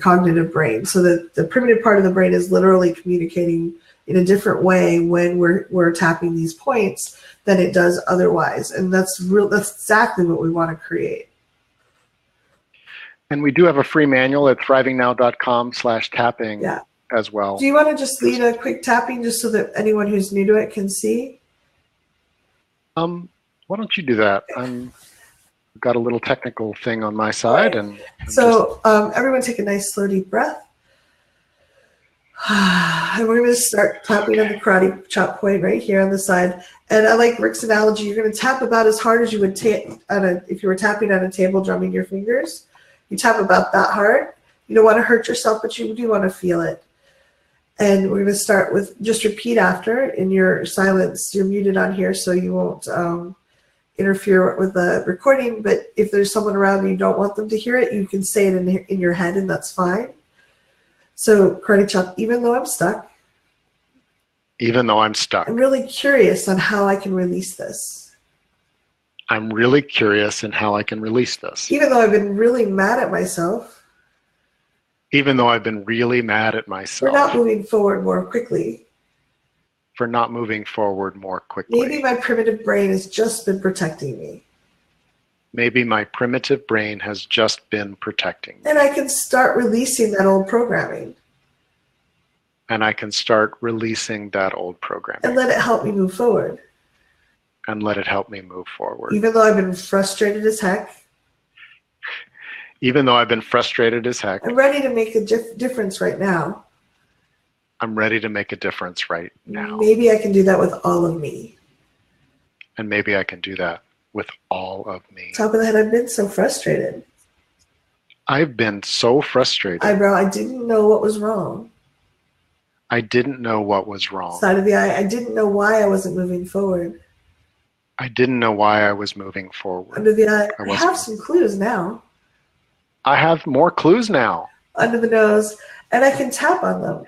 [SPEAKER 3] cognitive brain. So that the primitive part of the brain is literally communicating in a different way when we're tapping these points than it does otherwise. And that's exactly what we want to create.
[SPEAKER 2] And we do have a free manual at thrivingnow.com/tapping.
[SPEAKER 3] Yeah.
[SPEAKER 2] as well.
[SPEAKER 3] Do you want to just lead a quick tapping just so that anyone who's new to it can see?
[SPEAKER 2] Why don't you do that? I've got a little technical thing on my side,
[SPEAKER 3] Right.
[SPEAKER 2] and
[SPEAKER 3] So everyone take a nice slow deep breath. And we're going to start tapping on the karate chop point right here on the side. And I like Rick's analogy. You're going to tap about as hard as you would if you were tapping on a table, drumming your fingers. You tap about that hard. You don't want to hurt yourself, but you do want to feel it. And we're going to start with just repeat after in your silence. You're muted on here, so you won't interfere with the recording. But if there's someone around and you don't want them to hear it, you can say it in your head, and that's fine. So karate chop, even though I'm stuck.
[SPEAKER 2] even though I'm stuck.
[SPEAKER 3] I'm really curious on how I can release this.
[SPEAKER 2] I'm really curious in how I can release this.
[SPEAKER 3] Even though I've been really mad at myself.
[SPEAKER 2] Even though I've been really mad at
[SPEAKER 3] For
[SPEAKER 2] myself.
[SPEAKER 3] not moving forward more quickly.
[SPEAKER 2] For not moving forward more quickly.
[SPEAKER 3] Maybe my primitive brain has just been protecting me.
[SPEAKER 2] Maybe my primitive brain has just been protecting me.
[SPEAKER 3] And I can start releasing that old programming.
[SPEAKER 2] And I can start releasing that old programming.
[SPEAKER 3] And let it help me move forward.
[SPEAKER 2] And let it help me move forward.
[SPEAKER 3] Even though I've been frustrated as heck.
[SPEAKER 2] Even though I've been frustrated as heck.
[SPEAKER 3] I'm ready to make a difference right now.
[SPEAKER 2] I'm ready to make a difference right now.
[SPEAKER 3] Maybe I can do that with all of me.
[SPEAKER 2] And maybe I can do that with all of me.
[SPEAKER 3] Top of the head, I've been so frustrated.
[SPEAKER 2] I've been so frustrated.
[SPEAKER 3] Eyebrow, I didn't know what was wrong.
[SPEAKER 2] I didn't know what was wrong.
[SPEAKER 3] Side of the eye, I didn't know why I wasn't moving forward.
[SPEAKER 2] I didn't know why I was moving forward.
[SPEAKER 3] Under the eye, I have some clues now.
[SPEAKER 2] I have more clues now.
[SPEAKER 3] Under the nose, and I can tap on them.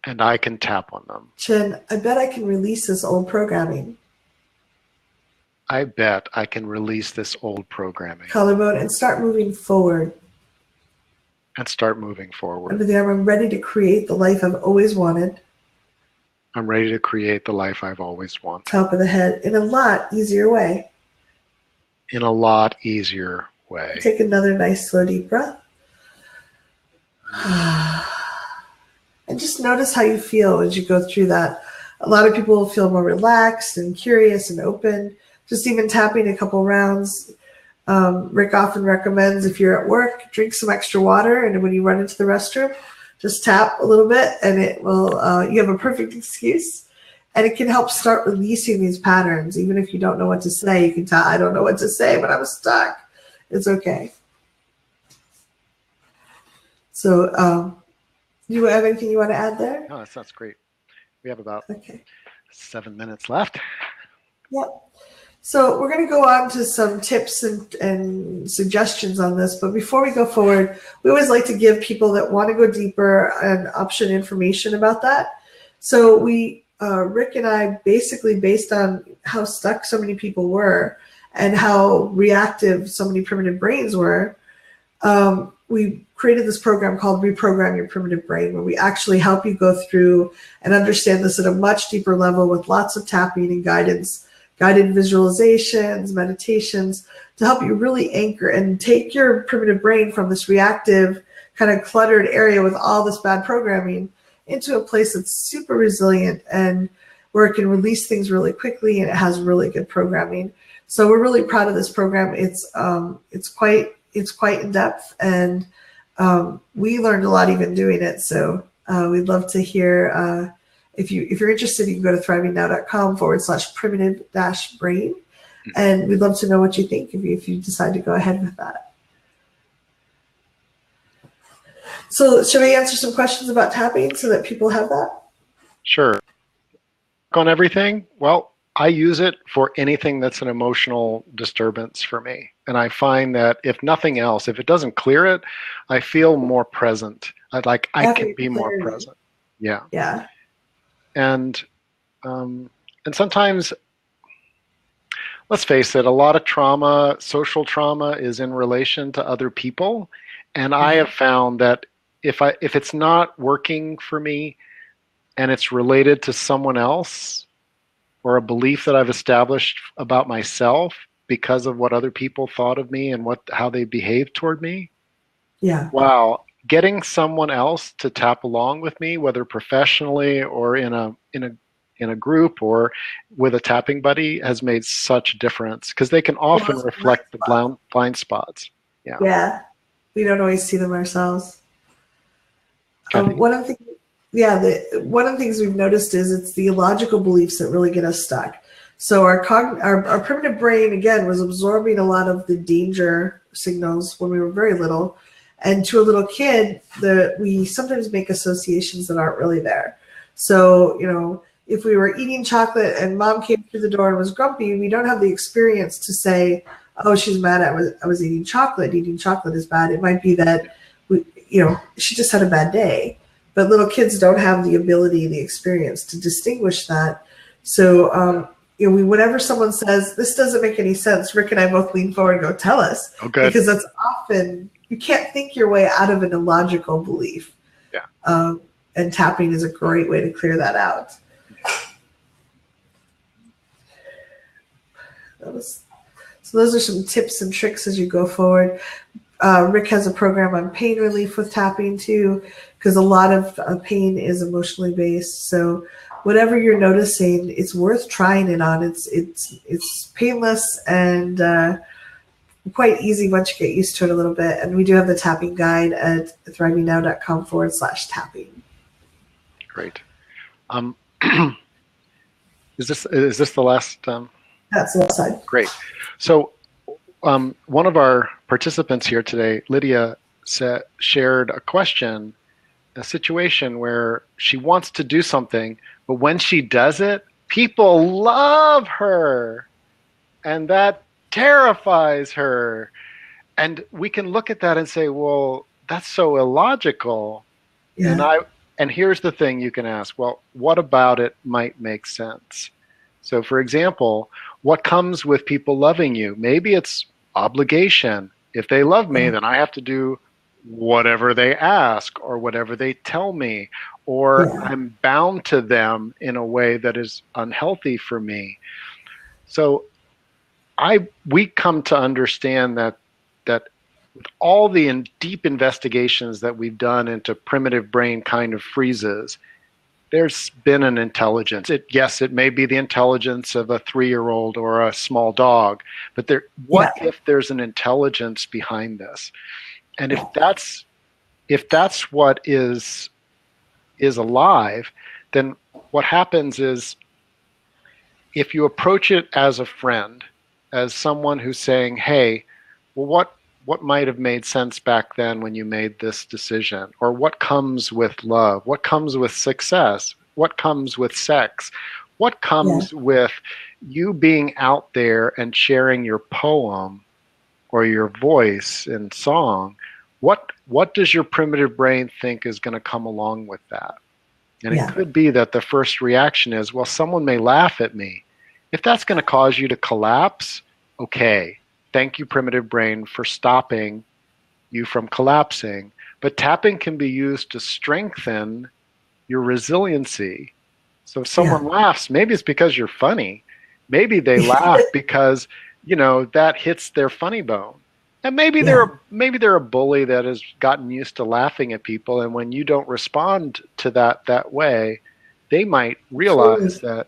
[SPEAKER 2] And I can tap on them.
[SPEAKER 3] Chin, I bet I can release this old programming.
[SPEAKER 2] I bet I can release this old programming.
[SPEAKER 3] Collarbone, and start moving forward.
[SPEAKER 2] And start moving forward.
[SPEAKER 3] Under the arm, I'm ready to create the life I've always wanted.
[SPEAKER 2] I'm ready to create the life I've always wanted.
[SPEAKER 3] Top of the head, in a lot easier way.
[SPEAKER 2] In a lot easier way.
[SPEAKER 3] Take another nice slow deep breath. And just notice how you feel as you go through that. A lot of people will feel more relaxed and curious and open. Just even tapping a couple rounds. Rick often recommends if you're at work, drink some extra water, and when you run into the restroom, just tap a little bit, and it will. You have a perfect excuse, and it can help start releasing these patterns. Even if you don't know what to say, you can tell, I don't know what to say, but I'm stuck. It's okay. So, you have anything you want to add there?
[SPEAKER 2] No, that sounds great. We have about
[SPEAKER 3] Okay.
[SPEAKER 2] 7 minutes left.
[SPEAKER 3] Yep. So we're going to go on to some tips and suggestions on this. But before we go forward, we always like to give people that want to go deeper an option information about that. So we, Rick and I, basically based on how stuck so many people were and how reactive so many primitive brains were, we created this program called Reprogram Your Primitive Brain, where we actually help you go through and understand this at a much deeper level with lots of tapping and guidance, guided visualizations, meditations, to help you really anchor and take your primitive brain from this reactive, kind of cluttered area with all this bad programming into a place that's super resilient and where it can release things really quickly and it has really good programming. So we're really proud of this program. It's quite in depth, and we learned a lot even doing it. So we'd love to hear. If you're interested, you can go to thrivingnow.com/primitive-brain, and we'd love to know what you think if you decide to go ahead with that. So should we answer some questions about tapping so that people have that?
[SPEAKER 2] Sure. On everything, well, I use it for anything that's an emotional disturbance for me. And I find that if nothing else, if it doesn't clear it, I feel more present. I can be more present. Yeah.
[SPEAKER 3] Yeah.
[SPEAKER 2] And sometimes, let's face it, a lot of trauma, social trauma, is in relation to other people. And I have found that if it's not working for me and it's related to someone else or a belief that I've established about myself because of what other people thought of me and how they behaved toward me,
[SPEAKER 3] yeah,
[SPEAKER 2] wow, getting someone else to tap along with me, whether professionally or in a group or with a tapping buddy, has made such a difference because they can
[SPEAKER 3] Well,
[SPEAKER 2] often
[SPEAKER 3] it's a blind
[SPEAKER 2] reflect the
[SPEAKER 3] spot.
[SPEAKER 2] blind spots. Yeah.
[SPEAKER 3] Yeah, we don't always see them ourselves.
[SPEAKER 2] Kathy?
[SPEAKER 3] One of the things, yeah, one of the things we've noticed is it's the illogical beliefs that really get us stuck. So our primitive brain again was absorbing a lot of the danger signals when we were very little, and to a little kid, we sometimes make associations that aren't really there. So if we were eating chocolate and mom came through the door and was grumpy, we don't have the experience to say, "Oh, she's mad. I was eating chocolate. Eating chocolate is bad." It might be that she just had a bad day. But little kids don't have the ability, the experience to distinguish that. So, whenever someone says, "This doesn't make any sense," Rick and I both lean forward and go, "Tell us."
[SPEAKER 2] Okay.
[SPEAKER 3] Because that's often, you can't think your way out of an illogical belief.
[SPEAKER 2] Yeah.
[SPEAKER 3] And tapping is a great way to clear that out. So those are some tips and tricks as you go forward. Rick has a program on pain relief with tapping too, because a lot of pain is emotionally based. So whatever you're noticing, it's worth trying it on. It's painless and quite easy once you get used to it a little bit. And we do have the tapping guide at thrivingnow.com/tapping.
[SPEAKER 2] Great. Is this the last?
[SPEAKER 3] That's the left side.
[SPEAKER 2] Great. So one of our participants here today, Lydia, shared a situation where she wants to do something, but when she does it, people love her, and that terrifies her. And we can look at that and say, well, that's so illogical.
[SPEAKER 3] Yeah.
[SPEAKER 2] And here's the thing you can ask, well, what about it might make sense? So for example, what comes with people loving you? Maybe it's obligation. If they love me, then I have to do whatever they ask or whatever they tell me, or I'm bound to them in a way that is unhealthy for me. So we come to understand that with all the deep investigations that we've done into primitive brain kind of freezes, there's been an intelligence. Yes, it may be the intelligence of a 3-year-old or a small dog, but what if there's an intelligence behind this? And if that's what is alive, then what happens is, if you approach it as a friend, as someone who's saying, hey, well, what might have made sense back then when you made this decision? Or what comes with love? What comes with success? What comes with sex? What comes with you being out there and sharing your poem or your voice and song? What does your primitive brain think is going to come along with that? And it could be that the first reaction is, well, someone may laugh at me. If that's going to cause you to collapse, okay. Thank you, primitive brain, for stopping you from collapsing. But tapping can be used to strengthen your resiliency. So if someone laughs, maybe it's because you're funny. Maybe they laugh because, that hits their funny bone. And maybe they're a bully that has gotten used to laughing at people, and when you don't respond to that way, they might realize that,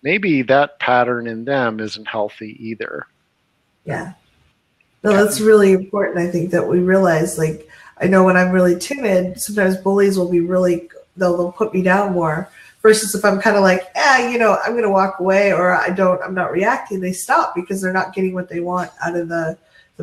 [SPEAKER 2] maybe that pattern in them isn't healthy either.
[SPEAKER 3] Yeah. No, that's really important. I think that we realize, like, I know when I'm really timid, sometimes bullies will be they'll put me down more, versus if I'm kind of like, I'm going to walk away, or I'm not reacting, they stop because they're not getting what they want out of the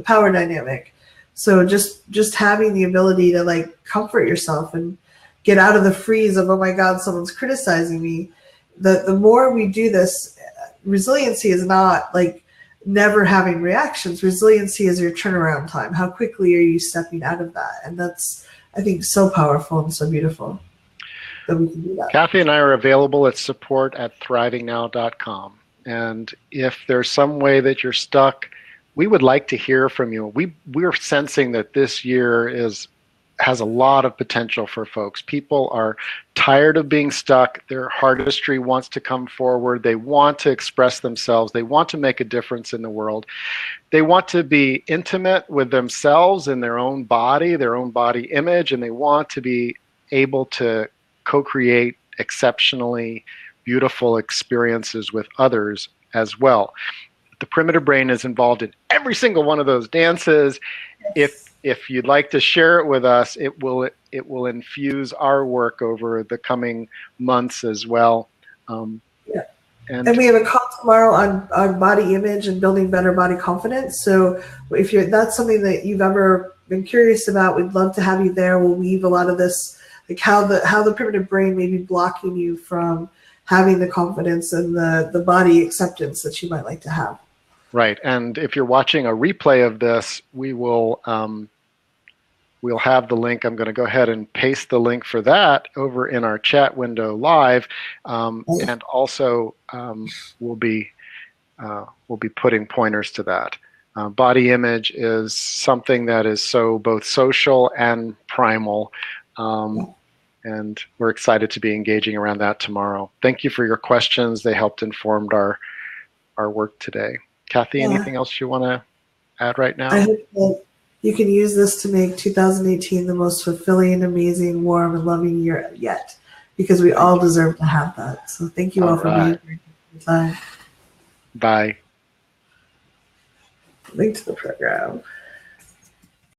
[SPEAKER 3] power dynamic. So just having the ability to, like, comfort yourself and get out of the freeze of, oh my God, someone's criticizing me. The more we do this, resiliency is not like never having reactions. Resiliency is your turnaround time. How quickly are you stepping out of that? And that's, I think, so powerful and so beautiful that we can do that.
[SPEAKER 2] Kathy and I are available at support@thrivingnow.com. And if there's some way that you're stuck, we would like to hear from you. We're sensing that this year is has a lot of potential for folks. People are tired of being stuck. Their artistry wants to come forward. They want to express themselves. They want to make a difference in the world. They want to be intimate with themselves and their own body image, and they want to be able to co-create exceptionally beautiful experiences with others as well. The primitive brain is involved in every single one of those dances. If you'd like to share it with us, it will infuse our work over the coming months as well.
[SPEAKER 3] Yeah. And we have a call tomorrow on body image and building better body confidence. So if that's something that you've ever been curious about, we'd love to have you there. We'll weave a lot of this, like how the primitive brain may be blocking you from having the confidence and the body acceptance that you might like to have.
[SPEAKER 2] Right, and if you're watching a replay of this, we'll have the link. I'm going to go ahead and paste the link for that over in our chat window live, and also we'll be putting pointers to that. Body image is something that is so both social and primal, and we're excited to be engaging around that tomorrow. Thank you for your questions. They helped inform our work today. Kathy, anything else you want to add right now?
[SPEAKER 3] I hope that you can use this to make 2018 the most fulfilling, amazing, warm, and loving year yet, because we all deserve to have that. So thank you all for being here. Bye.
[SPEAKER 2] Bye.
[SPEAKER 3] Link to the program.